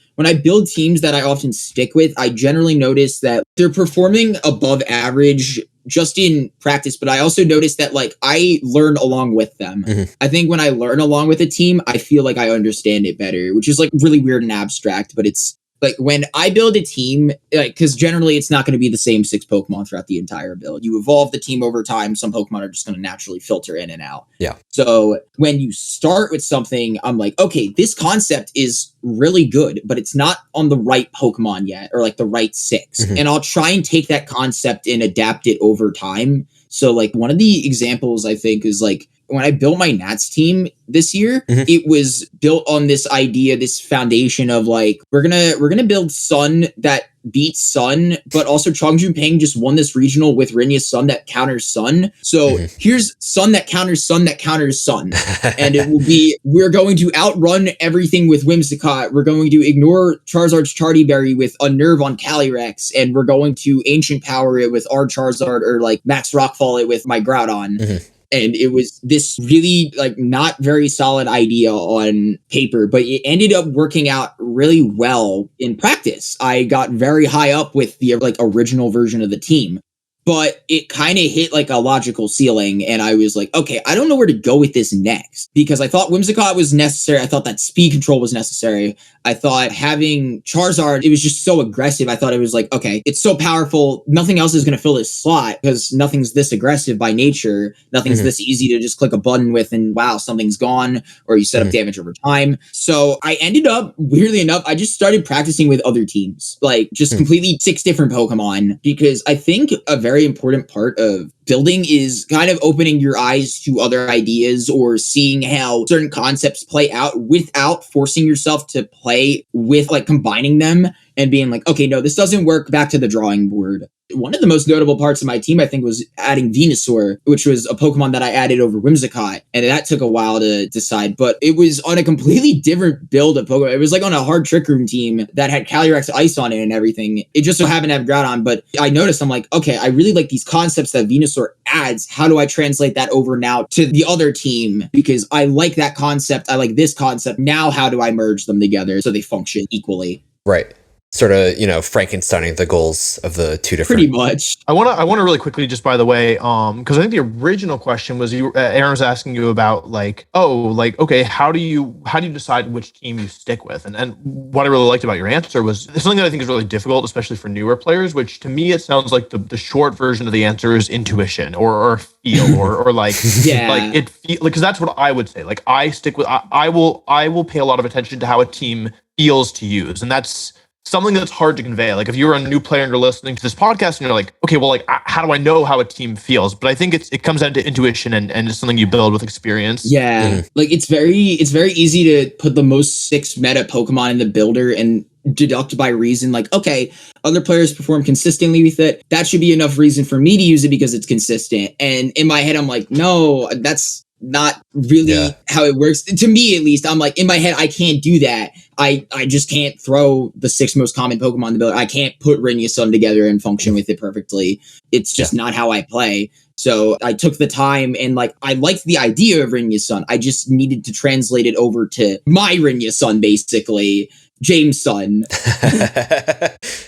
build teams that I often stick with, I generally notice that they're performing above average just in practice, but I also notice that like I learn along with them. I think when I learn along with a team, I feel like I understand it better, which is like really weird and abstract, but it's like when I build a team, like, because generally it's not going to be the same 6 Pokemon throughout the entire build. You evolve the team over time. Some Pokemon are just going to naturally filter in and out. Yeah. So when you start with something, I'm like, okay, this concept is really good, but it's not on the right Pokemon yet, or like the right 6. And I'll try and take that concept and adapt it over time. So like one of the examples I think is like when I built my Nats team this year, it was built on this idea, this foundation of like, we're gonna build Sun that beats Sun, but also Chongju Ping just won this regional with Rinya's Sun that counters Sun. So here's Sun that counters Sun that counters Sun. And it will be, we're going to outrun everything with Whimsicott. We're going to ignore Charizard's Charty Berry with Unnerve on Calyrex. And we're going to Ancient Power it with our Charizard, or like Max Rockfall it with my Groudon. And it was this really like not very solid idea on paper, but it ended up working out really well in practice. I got very high up with the like original version of the team, but it kind of hit like a logical ceiling. And I was like, okay, I don't know where to go with this next, because I thought Whimsicott was necessary. I thought that speed control was necessary. I thought having Charizard, it was just so aggressive. I thought it was like, okay, it's so powerful. Nothing else is going to fill this slot because nothing's this aggressive by nature. Nothing's this easy to just click a button with and wow, something's gone, or you set up damage over time. So I ended up, weirdly enough, I just started practicing with other teams, like just completely 6 different Pokemon, because I think a very important part of building is kind of opening your eyes to other ideas or seeing how certain concepts play out without forcing yourself to play with like combining them and being like, okay, no, this doesn't work, back to the drawing board. One of the most notable parts of my team, I think, was adding Venusaur, which was a Pokemon that I added over Whimsicott. And that took a while to decide, but it was on a completely different build of Pokemon. It was like on a hard Trick Room team that had Calyrex Ice on it and everything. It just so happened to have Groudon, but I noticed, I'm like, okay, I really like these concepts that Venusaur adds. How do I translate that over now to the other team? Because I like that concept. I like this concept. Now, how do I merge them together so they function equally? Right. Sort of, Frankensteining the goals of the two different. Pretty much. I want to really quickly, just by the way, because I think the original question was Aaron was asking you about like, okay, how do you decide which team you stick with? And what I really liked about your answer was something that I think is really difficult, especially for newer players. Which to me, it sounds like the short version of the answer is intuition or feel or like like it because that's what I would say. Like I stick with I will pay a lot of attention to how a team feels to use, and that's something that's hard to convey. Like if you're a new player and you're listening to this podcast and you're like, okay, well, like how do I know how a team feels? But I think it comes down to intuition and it's something you build with experience. Yeah. Like it's very easy to put the most 6 meta Pokemon in the builder and deduct by reason, like, okay, other players perform consistently with it. That should be enough reason for me to use it because it's consistent. And in my head, I'm like, no, that's not really how it works. To me, at least, I'm like, in my head, I can't do that. I just can't throw the 6 most common Pokemon in the builder. I can't put Rinya's Sun together and function with it perfectly. It's just not how I play. So I took the time and like, I liked the idea of Rinya's Sun. I just needed to translate it over to my Rinya's Sun, basically. James' son.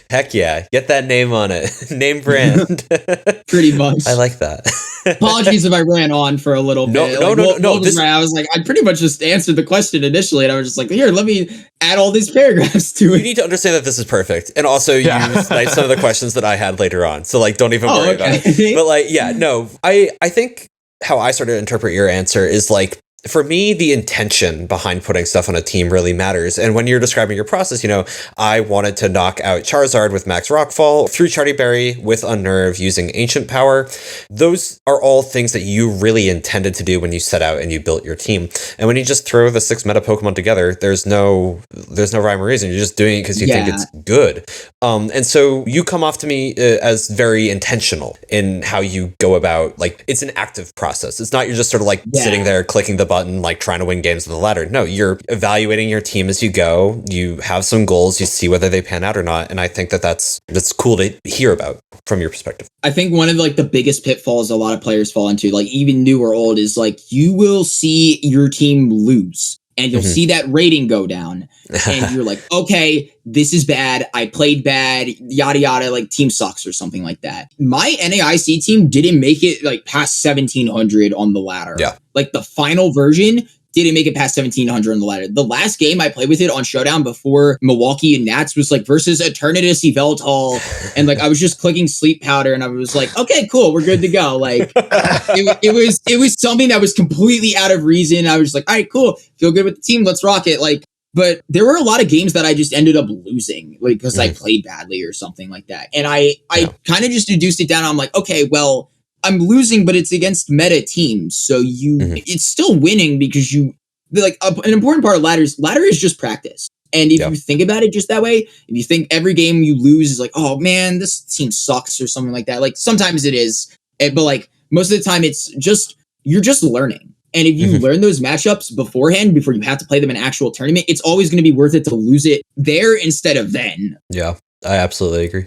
Heck yeah. Get that name on it. Name brand. Pretty much. I like that. Apologies if I ran on for a little bit. No. I was like, I pretty much just answered the question initially, and I was just like, here, let me add all these paragraphs to it. You need to understand that this is perfect. And also use like some of the questions that I had later on. So like, don't even worry about it. But like, I think how I sort of interpret your answer is like, for me, the intention behind putting stuff on a team really matters. And when you're describing your process, I wanted to knock out Charizard with Max Rockfall, through Charty Berry with Unnerve using Ancient Power. Those are all things that you really intended to do when you set out and you built your team. And when you just throw the 6 meta Pokemon together, there's no rhyme or reason. You're just doing it because you think it's good. And so you come off to me as very intentional in how you go about, like, it's an active process. It's not you're just sort of like sitting there clicking the button, like trying to win games with the ladder. No, you're evaluating your team as you go. You have some goals. You see whether they pan out or not. And I think that's cool to hear about from your perspective. I think one of like the biggest pitfalls a lot of players fall into, like even new or old, is like you will see your team lose. And you'll see that rating go down. And you're like, okay, this is bad. I played bad, yada, yada, like team sucks or something like that. My NAIC team didn't make it like past 1700 on the ladder. Yeah. Like the final version didn't make it past 1700 on the ladder. The last game I played with it on Showdown before Milwaukee and Nats was like versus Eternatus Yveltal. And like I was just clicking Sleep Powder and I was like, okay, cool, we're good to go. Like it was something that was completely out of reason. I was just like, all right, cool, feel good with the team, let's rock it. Like, but there were a lot of games that I just ended up losing, like because I played badly or something like that. And I kind of just reduced it down. I'm like, okay, well, I'm losing, but it's against meta teams. So it's still winning because an important part of ladder is just practice. And if you think about it just that way, if you think every game you lose is like, oh man, this team sucks or something like that. Like sometimes it is, but like most of the time it's just, you're just learning. And if you learn those matchups beforehand, before you have to play them in an actual tournament, it's always going to be worth it to lose it there instead of then. Yeah, I absolutely agree.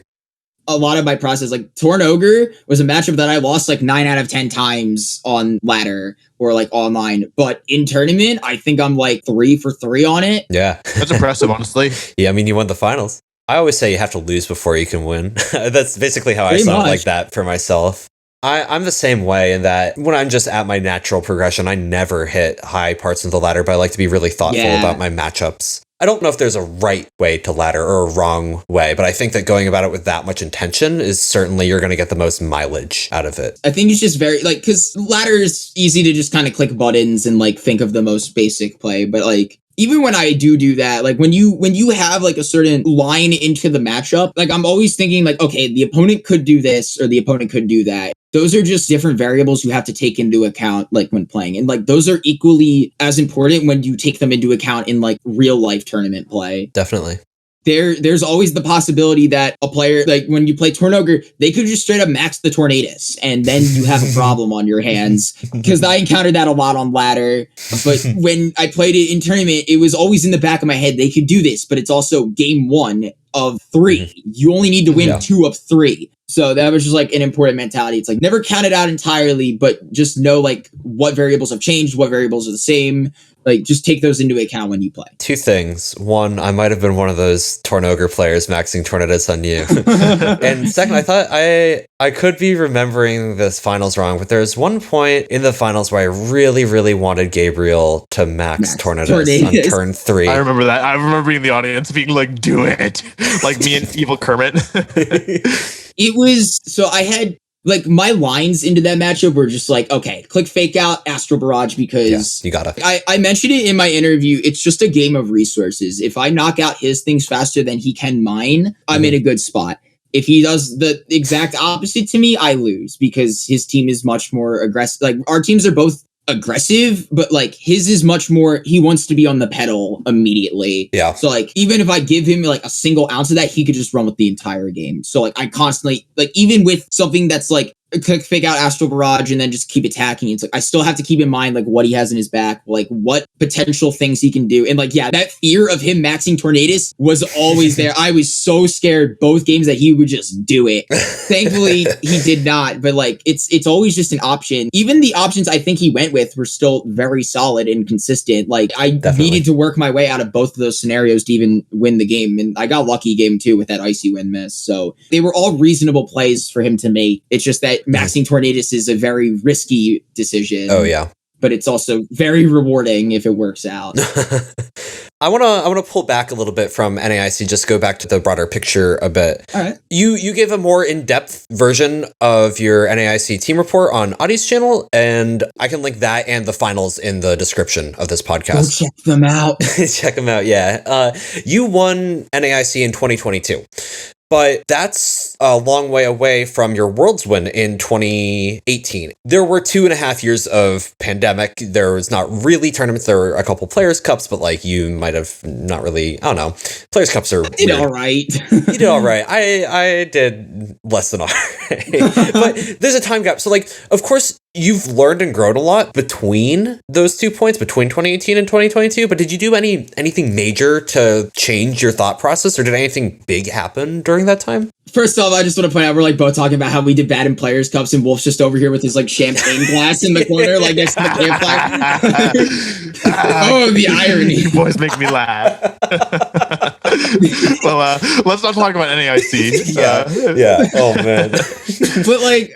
A lot of my process, like Torn Ogre was a matchup that I lost like 9 out of 10 times on ladder or like online. But in tournament, I think I'm like 3 for 3 on it. Yeah. That's impressive, honestly. Yeah, I mean, you won the finals. I always say you have to lose before you can win. That's basically how I saw it like that for myself. I'm the same way in that when I'm just at my natural progression, I never hit high parts of the ladder, but I like to be really thoughtful about my matchups. I don't know if there's a right way to ladder or a wrong way, but I think that going about it with that much intention is certainly you're going to get the most mileage out of it. I think it's just very like, because ladder is easy to just kind of click buttons and like think of the most basic play, but like even when I do that, like when you have like a certain line into the matchup, like I'm always thinking like, okay, the opponent could do this or the opponent could do that. Those are just different variables you have to take into account, like when playing. And like those are equally as important when you take them into account in like real life tournament play. Definitely. There's always the possibility that a player, like when you play Torn Ogre, they could just straight up max the Tornadus, and then you have a problem on your hands. Because I encountered that a lot on ladder. But when I played it in tournament, it was always in the back of my head, they could do this, but it's also game 1 of 3. You only need to win 2 of 3. So that was just like an important mentality. It's like never count it out entirely, but just know like what variables have changed, what variables are the same. Like just take those into account when you play. 2 things. 1, I might have been one of those Torn Ogre players maxing Tornadus on you. And second, I thought I could be remembering this finals wrong, but there's one point in the finals where I really, really wanted Gabriel to max Tornadus on turn 3. I remember that. I remember being in the audience being like, do it. Like me and evil Kermit. It was, so I had, like, my lines into that matchup were just like, okay, click fake out Astral Barrage because you gotta. I mentioned it in my interview. It's just a game of resources. If I knock out his things faster than he can mine, I'm in a good spot. If he does the exact opposite to me, I lose because his team is much more aggressive. Like, our teams are both aggressive, but like his is much more, he wants to be on the pedal immediately. Yeah. So like even if I give him like a single ounce of that, he could just run with the entire game. So like I constantly, like even with something that's like click fake out Astral Barrage and then just keep attacking, it's like I still have to keep in mind like what he has in his back, like what potential things he can do. And like that fear of him maxing Tornadus was always there. I was so scared both games that he would just do it. Thankfully he did not, but like it's always just an option. Even the options I think he went with were still very solid and consistent. Like I needed to work my way out of both of those scenarios to even win the game, and I got lucky game 2 with that icy wind miss. So they were all reasonable plays for him to make. It's just that maxing Tornadus is a very risky decision. Oh yeah. But it's also very rewarding if it works out. I wanna pull back a little bit from NAIC, just go back to the broader picture a bit. All right. You gave a more in-depth version of your NAIC team report on Audie's channel, and I can link that and the finals in the description of this podcast. Go check them out. Check them out, yeah. You won NAIC in 2022. But that's a long way away from your Worlds win in 2018. There were 2.5 years of pandemic. There was not really tournaments. There were a couple Players' Cups, but like you might have not really, I don't know. Players' Cups are did all right. You did all right. I did less than all right. But there's a time gap. So like, of course, you've learned and grown a lot between those 2 points, between 2018 and 2022. But did you do anything major to change your thought process, or did anything big happen during that time? First off, I just want to point out we're like both talking about how we did bad in Players' Cups, and Wolfe's just over here with his like champagne glass in the corner, like next to the campfire. Oh, the irony! You boys make me laugh. Well, let's not talk about NAIC. Yeah. Oh man. But like,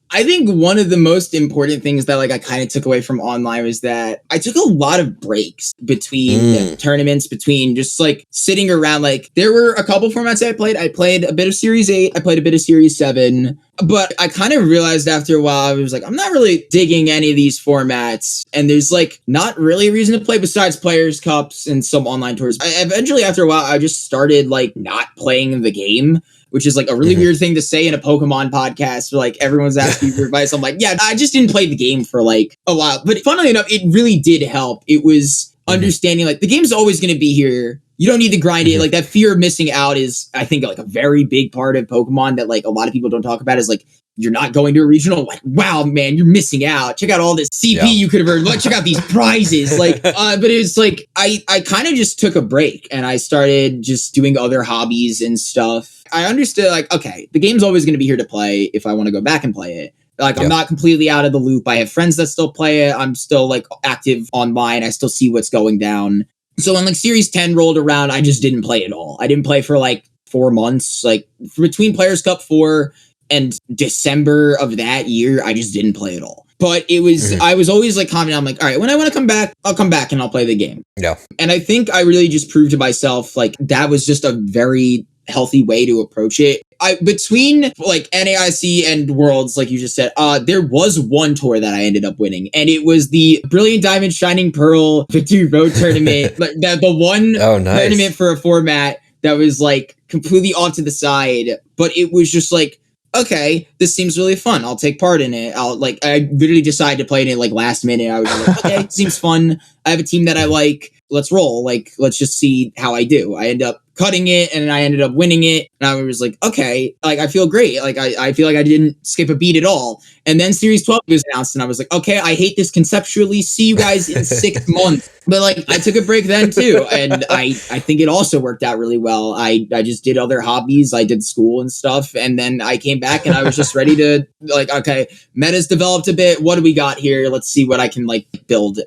I think one of the most important things that like I kind of took away from online was that I took a lot of breaks between tournaments, between just like sitting around. Like there were a couple formats I played. I played a bit of Series 8. I played a bit of Series 7. But I kind of realized after a while, I was like, I'm not really digging any of these formats. And there's like not really a reason to play besides Players' Cups and some online tours. Eventually, after a while, I just started like not playing the game. which is like a really weird thing to say in a Pokemon podcast. Like everyone's asking for advice. I'm like, yeah, I just didn't play the game for like a while. But funnily enough, it really did help. It was understanding like the game's always going to be here. You don't need to grind it. Like that fear of missing out is, I think, like a very big part of Pokemon that like a lot of people don't talk about is like, you're not going to a regional. Like, wow, man, you're missing out. Check out all this CP you could have earned. Check out these prizes. Like, but it's like, I kind of just took a break and I started just doing other hobbies and stuff. I understood like, okay, the game's always going to be here to play if I want to go back and play it. Like, I'm not completely out of the loop. I have friends that still play it. I'm still like active online. I still see what's going down. So when like Series 10 rolled around, I just didn't play at all. I didn't play for like 4 months. Like between Players Cup 4 and December of that year, I just didn't play at all. But it was, I was always like commenting, I'm like, all right, when I want to come back, I'll come back and I'll play the game. Yeah. And I think I really just proved to myself, like that was just a very healthy way to approach it. Between like NAIC and Worlds, like you just said, there was one tour that I ended up winning, and it was the Brilliant Diamond Shining Pearl Victory Road Tournament. Like the one tournament for a format that was like completely off to the side, but it was just like, okay, this seems really fun. I'll take part in it. I literally decided to play in it like last minute. I was like, okay, it seems fun. I have a team that I like. Let's roll. Like, let's just see how I do. I end up cutting it and I ended up winning it. And I was like, okay, like I feel great. Like I feel like I didn't skip a beat at all. And then Series 12 was announced and I was like, okay, I hate this conceptually. See you guys in 6 months. But like I took a break then too. And I think it also worked out really well. I just did other hobbies. I did school and stuff. And then I came back and I was just ready to like, okay, meta's developed a bit. What do we got here? Let's see what I can like build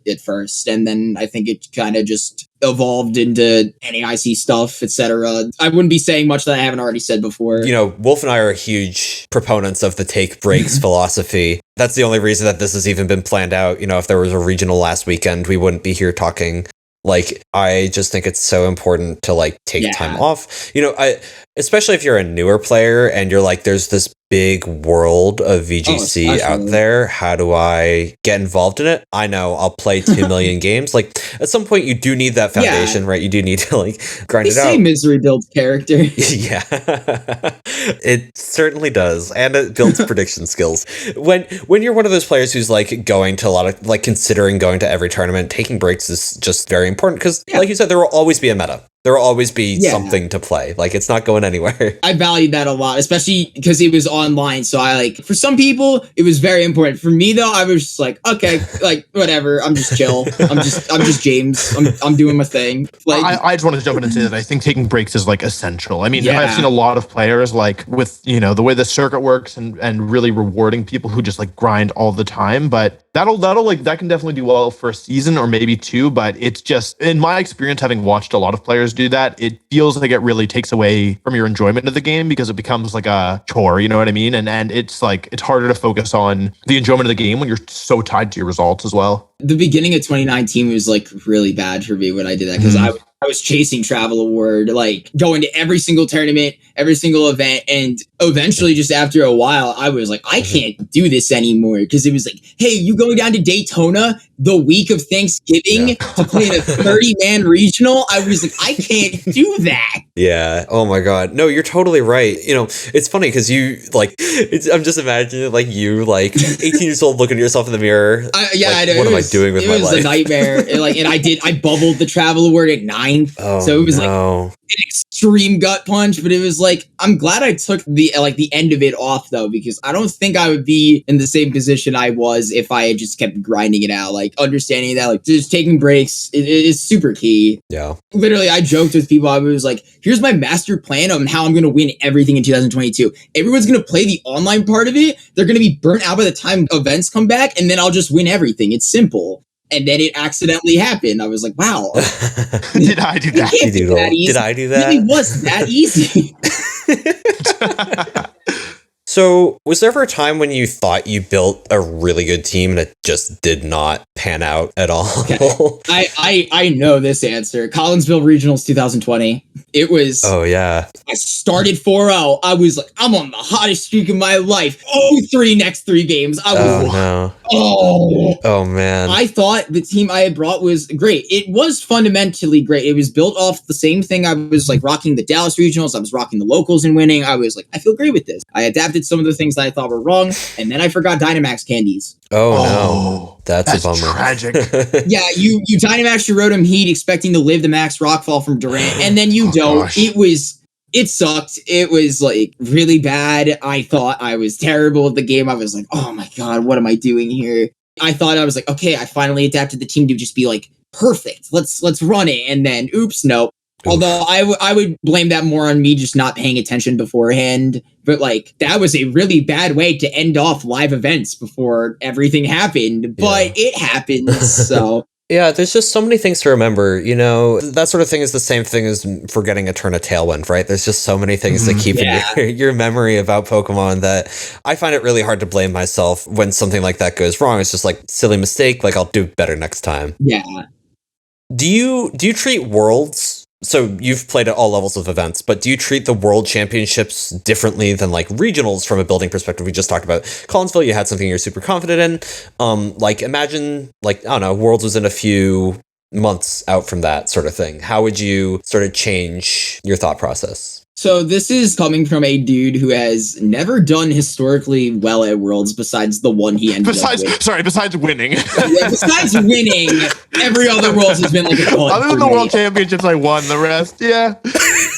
at first. And then I think it kind of just evolved into NAIC stuff, etc. I wouldn't be saying much that I haven't already said before. You know, Wolfe and I are huge proponents of the take breaks philosophy. That's the only reason that this has even been planned out. You know, if there was a regional last weekend, we wouldn't be here talking. Like, I just think it's so important to like take time off. You know, especially if you're a newer player and you're like, there's this big world of VGC out there. How do I get involved in it? I know I'll play 2 million games. Like at some point you do need that foundation, right? You do need to like grind it out. Misery builds character. Yeah, it certainly does. And it builds prediction skills. When you're one of those players who's like going to a lot of like considering going to every tournament, taking breaks is just very important because like you said, there will always be a meta. There will always be something to play. Like, it's not going anywhere. I valued that a lot, especially because it was online. So I like, for some people, it was very important. For me, though, I was just like, okay, like, whatever. I'm just chill. I'm just James. I'm doing my thing. Like, I just wanted to jump in and say that I think taking breaks is like essential. I mean, I've seen a lot of players like with, you know, the way the circuit works and really rewarding people who just like grind all the time. But that'll like, that can definitely do well for a season or maybe 2. But it's just, in my experience, having watched a lot of players do that, it feels like it really takes away from your enjoyment of the game because it becomes like a chore, you know what I mean? And it's like, it's harder to focus on the enjoyment of the game when you're so tied to your results as well. The beginning of 2019 was like really bad for me when I did that because I was chasing Travel Award, like going to every single tournament, every single event. And eventually, just after a while, I was like, I can't do this anymore. Because it was like, hey, you going down to Daytona the week of Thanksgiving to play in a 30-man regional? I was like, I can't do that. Yeah. Oh my God. No, you're totally right. You know, it's funny because you like, I'm just imagining like you, like 18 years old, looking at yourself in the mirror. I know. What am I doing with my life? It was a nightmare. I bubbled the Travel Award at 9. So it was like an extreme gut punch, but it was like, I'm glad I took the end of it off though, because I don't think I would be in the same position I was if I had just kept grinding it out. Like understanding that like just taking breaks it is super key. Yeah. Literally, I joked with people. I was like, here's my master plan on how I'm going to win everything in 2022. Everyone's going to play the online part of it. They're going to be burnt out by the time events come back, and then I'll just win everything. It's simple. And then it accidentally happened. I was like, wow. Did I do that? Did I do that? It really was that easy. So was there ever a time when you thought you built a really good team and it just did not pan out at all? Okay. I know this answer. Collinsville Regionals 2020. It was. Oh, yeah. I started 4-0. I was like, I'm on the hottest streak of my life. 0-3 next 3 games. I was like, no. oh man. I thought the team I had brought was great. It was fundamentally great. It was built off the same thing. I was like rocking the Dallas regionals. I was rocking the locals and winning. I was like, I feel great with this. I adapted some of the things that I thought were wrong, and then I forgot Dynamax candies. Oh no. That's a bummer. Tragic. Yeah, you Dynamax your Rotom Heat expecting to live the max rockfall from Durant, and then you don't. Gosh. It sucked. It was like really bad. I thought I was terrible at the game. I was like, oh my God, what am I doing here? I thought I was like, okay, I finally adapted the team to just be like perfect. Let's run it. And then oops, nope. Although I would blame that more on me just not paying attention beforehand. But like that was a really bad way to end off live events before everything happened. But it happens. So yeah, there's just so many things to remember. You know, that sort of thing is the same thing as forgetting a turn of Tailwind, right? There's just so many things that keep in your memory about Pokemon that I find it really hard to blame myself when something like that goes wrong. It's just like silly mistake. Like I'll do better next time. Yeah. Do you treat Worlds? So you've played at all levels of events, but do you treat the World Championships differently than like regionals from a building perspective? We just talked about Collinsville. You had something you're super confident in. Like imagine like, I don't know, Worlds was in a few months out from that sort of thing. How would you sort of change your thought process? So this is coming from a dude who has never done historically well at Worlds besides the one he ended up with. Besides winning. Yeah, besides winning, every other Worlds has been like a dud. Other than the World Championships, I won the rest. Yeah.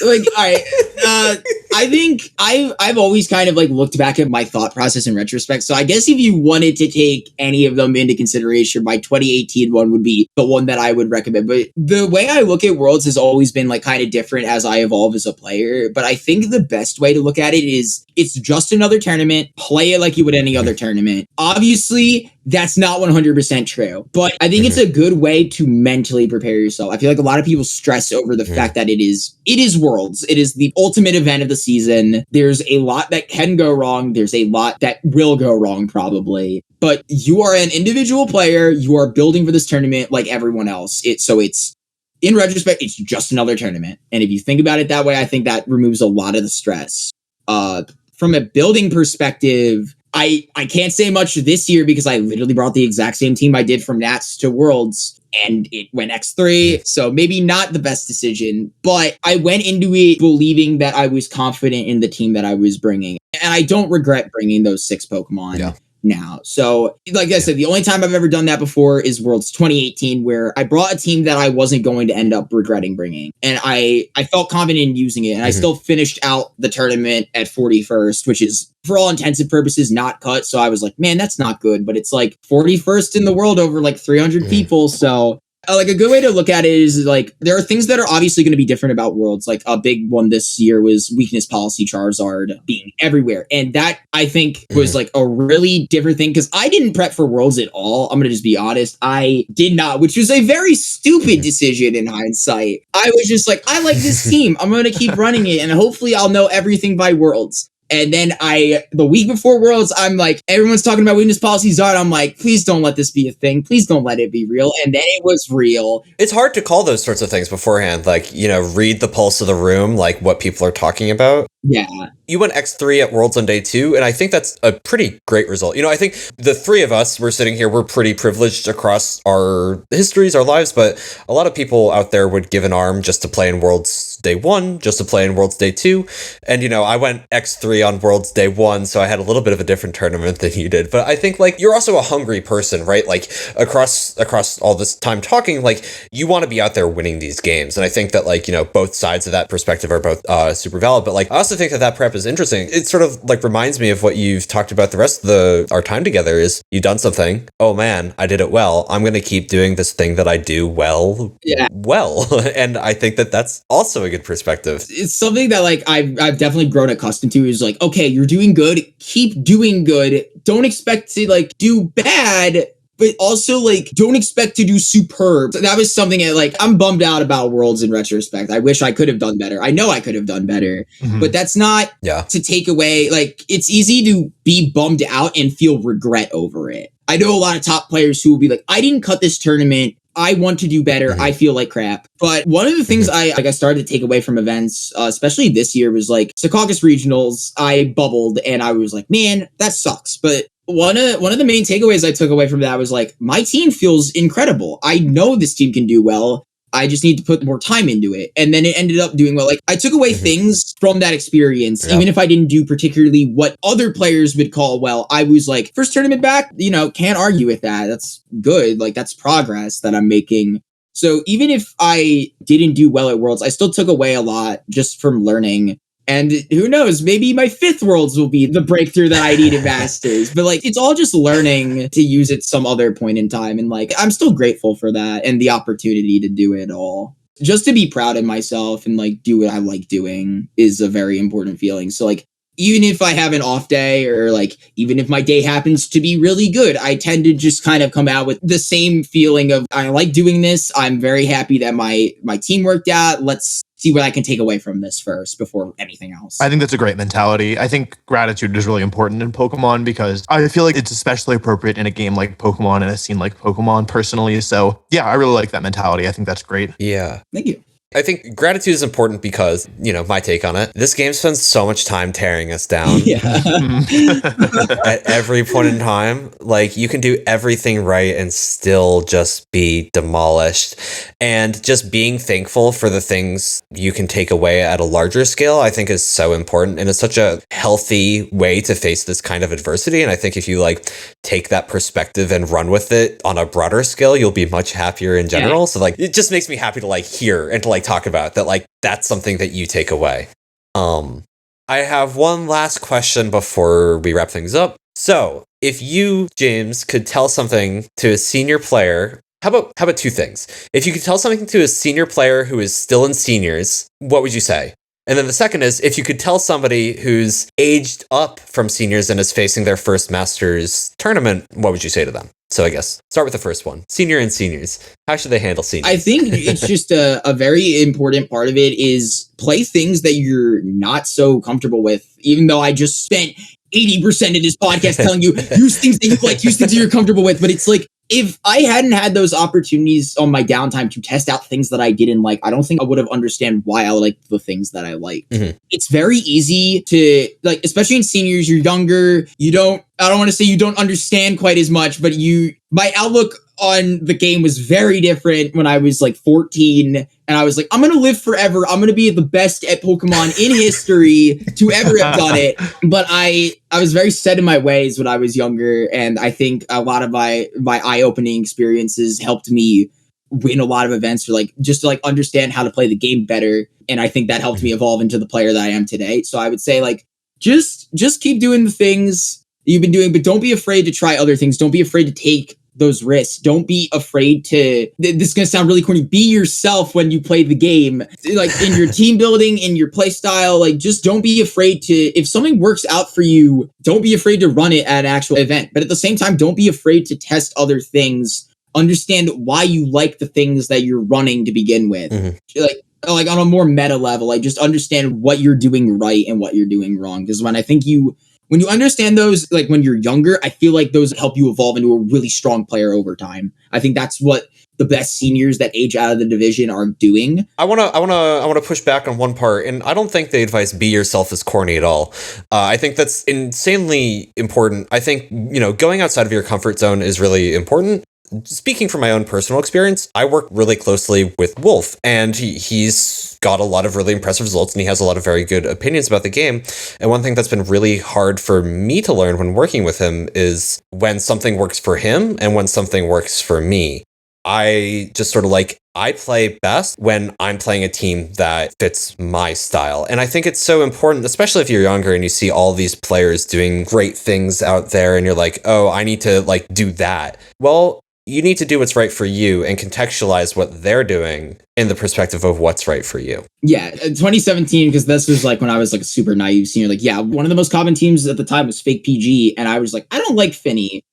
Like, all right. I think I've always kind of like looked back at my thought process in retrospect. So I guess if you wanted to take any of them into consideration, my 2018 one would be the one that I would recommend. But the way I look at Worlds has always been like kind of different as I evolve as a player. But I think the best way to look at it is it's just another tournament. Play it like you would any other tournament. Obviously, that's not 100% true, but I think it's a good way to mentally prepare yourself. I feel like a lot of people stress over the fact that it is Worlds. It is the ultimate event of the season. There's a lot that can go wrong. There's a lot that will go wrong probably, but you are an individual player. You are building for this tournament like everyone else. So it's in retrospect, it's just another tournament. And if you think about it that way, I think that removes a lot of the stress. From a building perspective, I can't say much this year because I literally brought the exact same team I did from Nats to Worlds and it went X3. So maybe not the best decision, but I went into it believing that I was confident in the team that I was bringing. And I don't regret bringing those 6 Pokemon now. So like I said, the only time I've ever done that before is Worlds 2018, where I brought a team that I wasn't going to end up regretting bringing. And I felt confident in using it. And I still finished out the tournament at 41st, which is for all intents and purposes not cut. So I was like, man, that's not good. But it's like 41st in the world over like 300 people. So like a good way to look at it is like there are things that are obviously going to be different about Worlds. Like a big one this year was weakness policy Charizard being everywhere. And that I think was like a really different thing because I didn't prep for Worlds at all. I'm going to just be honest. I did not, which was a very stupid decision in hindsight. I was just like, I like this team. I'm going to keep running it and hopefully I'll know everything by Worlds. And then the week before Worlds, I'm like, everyone's talking about weakness policy Zard. I'm like, please don't let this be a thing. Please don't let it be real. And then it was real. It's hard to call those sorts of things beforehand. Like, you know, read the pulse of the room, like what people are talking about. Yeah. You went X3 at Worlds on day 2, and I think that's a pretty great result. You know, I think the 3 of us, we're sitting here, we're pretty privileged across our histories, our lives, but a lot of people out there would give an arm just to play in Worlds day 1, just to play in Worlds day 2. And, you know, I went X3 on Worlds day 1, so I had a little bit of a different tournament than you did. But I think, like, you're also a hungry person, right? Like, across all this time talking, like, you want to be out there winning these games. And I think that, like, you know, both sides of that perspective are both super valid. But, like, I also think that prep is interesting. It sort of, like, reminds me of what you've talked about the rest of our time together is you've done something. Oh, man, I did it well. I'm going to keep doing this thing that I do well. Yeah. Well. And I think that that's also a good perspective. It's something that, like, I've definitely grown accustomed to is, like, okay, you're doing good. Keep doing good. Don't expect to, like, do bad, but also, like, don't expect to do superb. So that was something that, like, I'm bummed out about Worlds in retrospect. I wish I could have done better. I know I could have done better, but that's not to take away, like, it's easy to be bummed out and feel regret over it. I know a lot of top players who will be like, I didn't cut this tournament I want to do better. I feel like crap. But one of the things I started to take away from events, especially this year, was like Secaucus Regionals. I bubbled and I was like, man, that sucks. But one of the main takeaways I took away from that was like, my team feels incredible. I know this team can do well. I just need to put more time into it. And then it ended up doing well. Like, I took away things from that experience, even if I didn't do particularly what other players would call well. I was like, first tournament back, can't argue with that. That's good. Like, that's progress that I'm making. So even if I didn't do well at Worlds, I still took away a lot just from learning. And who knows, maybe my 5th Worlds will be the breakthrough that I need at Masters. But like, it's all just learning to use it some other point in time. And like, I'm still grateful for that and the opportunity to do it all. Just to be proud of myself and like do what I like doing is a very important feeling. So like, even if I have an off day or like, even if my day happens to be really good, I tend to just kind of come out with the same feeling of, I like doing this. I'm very happy that my team worked out. Let's see what I can take away from this first before anything else. I think that's a great mentality. I think gratitude is really important in Pokemon because I feel like it's especially appropriate in a game like Pokemon and a scene like Pokemon personally. So yeah, I really like that mentality. I think that's great. Yeah. Thank you. I think gratitude is important because, my take on it, this game spends so much time tearing us down. Yeah. At every point in time. Like, you can do everything right and still just be demolished. And just being thankful for the things you can take away at a larger scale, I think is so important. And it's such a healthy way to face this kind of adversity. And I think if you take that perspective and run with it on a broader scale, you'll be much happier in general. Yeah. So it just makes me happy to hear and to talk about that. That's something that you take away. I have one last question before we wrap things up. So if you, James, could tell something to a senior player, how about 2 things? If you could tell something to a senior player who is still in seniors, what would you say? And then the second is, if you could tell somebody who's aged up from seniors and is facing their first Masters tournament, what would you say to them? So I guess start with the first one. Senior and seniors. How should they handle seniors? I think it's just a very important part of it is play things that you're not so comfortable with, even though I just spent 80% of this podcast telling you, use things that you like, use things that you're comfortable with. But it's like, if I hadn't had those opportunities on my downtime to test out things that I didn't like, I don't think I would have understand why I liked the things that I liked. Mm-hmm. It's very easy to, especially in seniors, you're younger, I don't want to say you don't understand quite as much, but my outlook on the game was very different when I was 14 and I was like, I'm going to live forever. I'm going to be the best at Pokemon in history to ever have done it. But I was very set in my ways when I was younger. And I think a lot of my eye-opening experiences helped me win a lot of events or just to understand how to play the game better. And I think that helped me evolve into the player that I am today. So I would say just keep doing the things you've been doing, but don't be afraid to try other things. Don't be afraid to take those risks. Don't be afraid to, this is going to sound really corny, be yourself when you play the game, in your team building, in your play style, just don't be afraid to, if something works out for you, don't be afraid to run it at an actual event. But at the same time, don't be afraid to test other things. Understand why you like the things that you're running to begin with. Mm-hmm. On a more meta level, just understand what you're doing right and what you're doing wrong. Because when you understand those, when you're younger, I feel like those help you evolve into a really strong player over time. I think that's what the best seniors that age out of the division are doing. I want to push back on one part, and I don't think the advice "be yourself" is corny at all. I think that's insanely important. I think going outside of your comfort zone is really important. Speaking from my own personal experience, I work really closely with Wolfe, and he's got a lot of really impressive results, and he has a lot of very good opinions about the game. And one thing that's been really hard for me to learn when working with him is when something works for him and when something works for me. I just sort of I play best when I'm playing a team that fits my style. And I think it's so important, especially if you're younger and you see all these players doing great things out there and you're like, oh, I need to do that. Well, you need to do what's right for you and contextualize what they're doing in the perspective of what's right for you. Yeah, 2017, because this was when I was a super naive senior. One of the most common teams at the time was Fake PG, and I was I don't like Finny.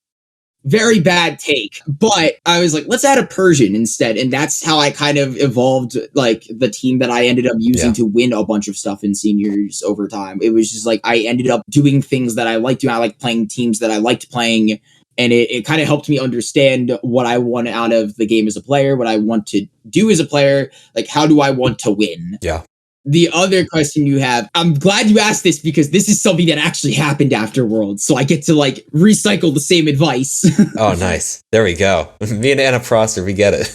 Very bad take. But I was let's add a Persian instead. And that's how I kind of evolved the team that I ended up using to win a bunch of stuff in seniors over time. It was just I ended up doing things that I liked doing. I liked playing teams that I liked playing. And it kind of helped me understand what I want out of the game as a player, what I want to do as a player, like how do I want to win? Yeah. The other question you have, I'm glad you asked this because this is something that actually happened after Worlds. So I get to like recycle the same advice. Oh, nice. There we go. Me and Anna Prosser, we get it.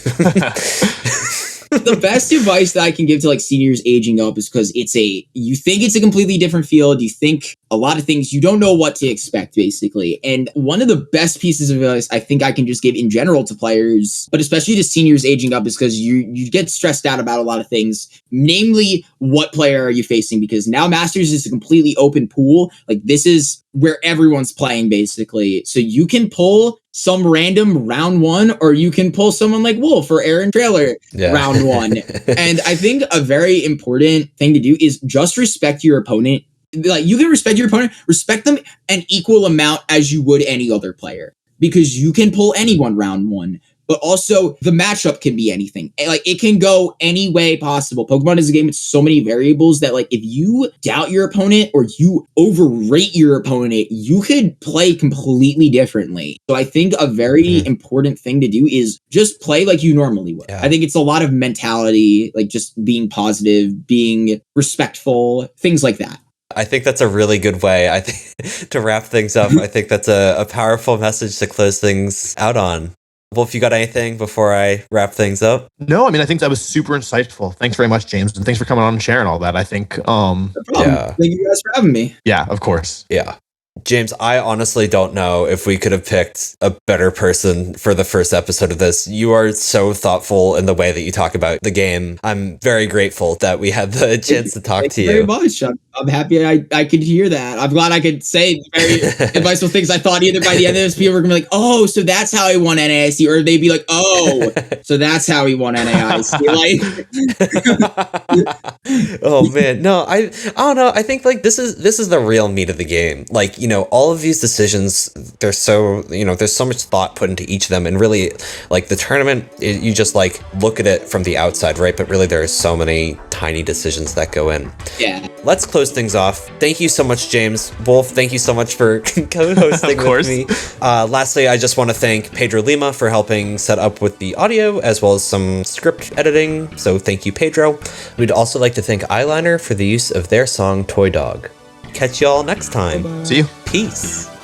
The best advice that I can give to like seniors aging up is because you think it's a completely different field. You think a lot of things, you don't know what to expect basically. And one of the best pieces of advice I think I can just give in general to players, but especially to seniors aging up, is because you get stressed out about a lot of things, namely what player are you facing? Because now Masters is a completely open pool. Like this is where everyone's playing basically. So you can pull some random round one, or you can pull someone like Wolfe or Aaron Traylor round one. And I think a very important thing to do is just respect your opponent. Like you can respect your opponent, respect them an equal amount as you would any other player, because you can pull anyone round one. But also the matchup can be anything. Like it can go any way possible. Pokemon is a game with so many variables that like if you doubt your opponent or you overrate your opponent, you could play completely differently. So I think a very important thing to do is just play like you normally would. Yeah. I think it's a lot of mentality, like just being positive, being respectful, things like that. I think that's a really good way, I think, to wrap things up. I think that's a powerful message to close things out on. Wolfe, you got anything before I wrap things up? No, I mean, I think that was super insightful. Thanks very much, James. And thanks for coming on and sharing all that. I think, no problem. Thank you guys for having me. Yeah, of course. Yeah. James, I honestly don't know if we could have picked a better person for the first episode of this. You are so thoughtful in the way that you talk about the game. I'm very grateful that we had the chance to talk to you. Very much. I'm happy I could hear that. I'm glad I could say very adviseful things. I thought either by the end of this, people were going to be like, oh, so that's how he won NAIC. Or they'd be like, oh, so that's how he won NAIC. Like, oh, man. No, I don't know. I think like this is the real meat of the game. Like, you know, all of these decisions, they're so, you know, there's so much thought put into each of them. And really, like the tournament, you just like look at it from the outside, right? But really, there are so many tiny decisions that go in. Yeah. Let's close things off. Thank you so much, James. Wolfe, thank you so much for co-hosting with me. Lastly, I just want to thank Pedro Lima for helping set up with the audio as well as some script editing. So thank you, Pedro. We'd also like to thank Eyeliner for the use of their song Toy Dog. Catch y'all next time. Bye-bye. See you. Peace.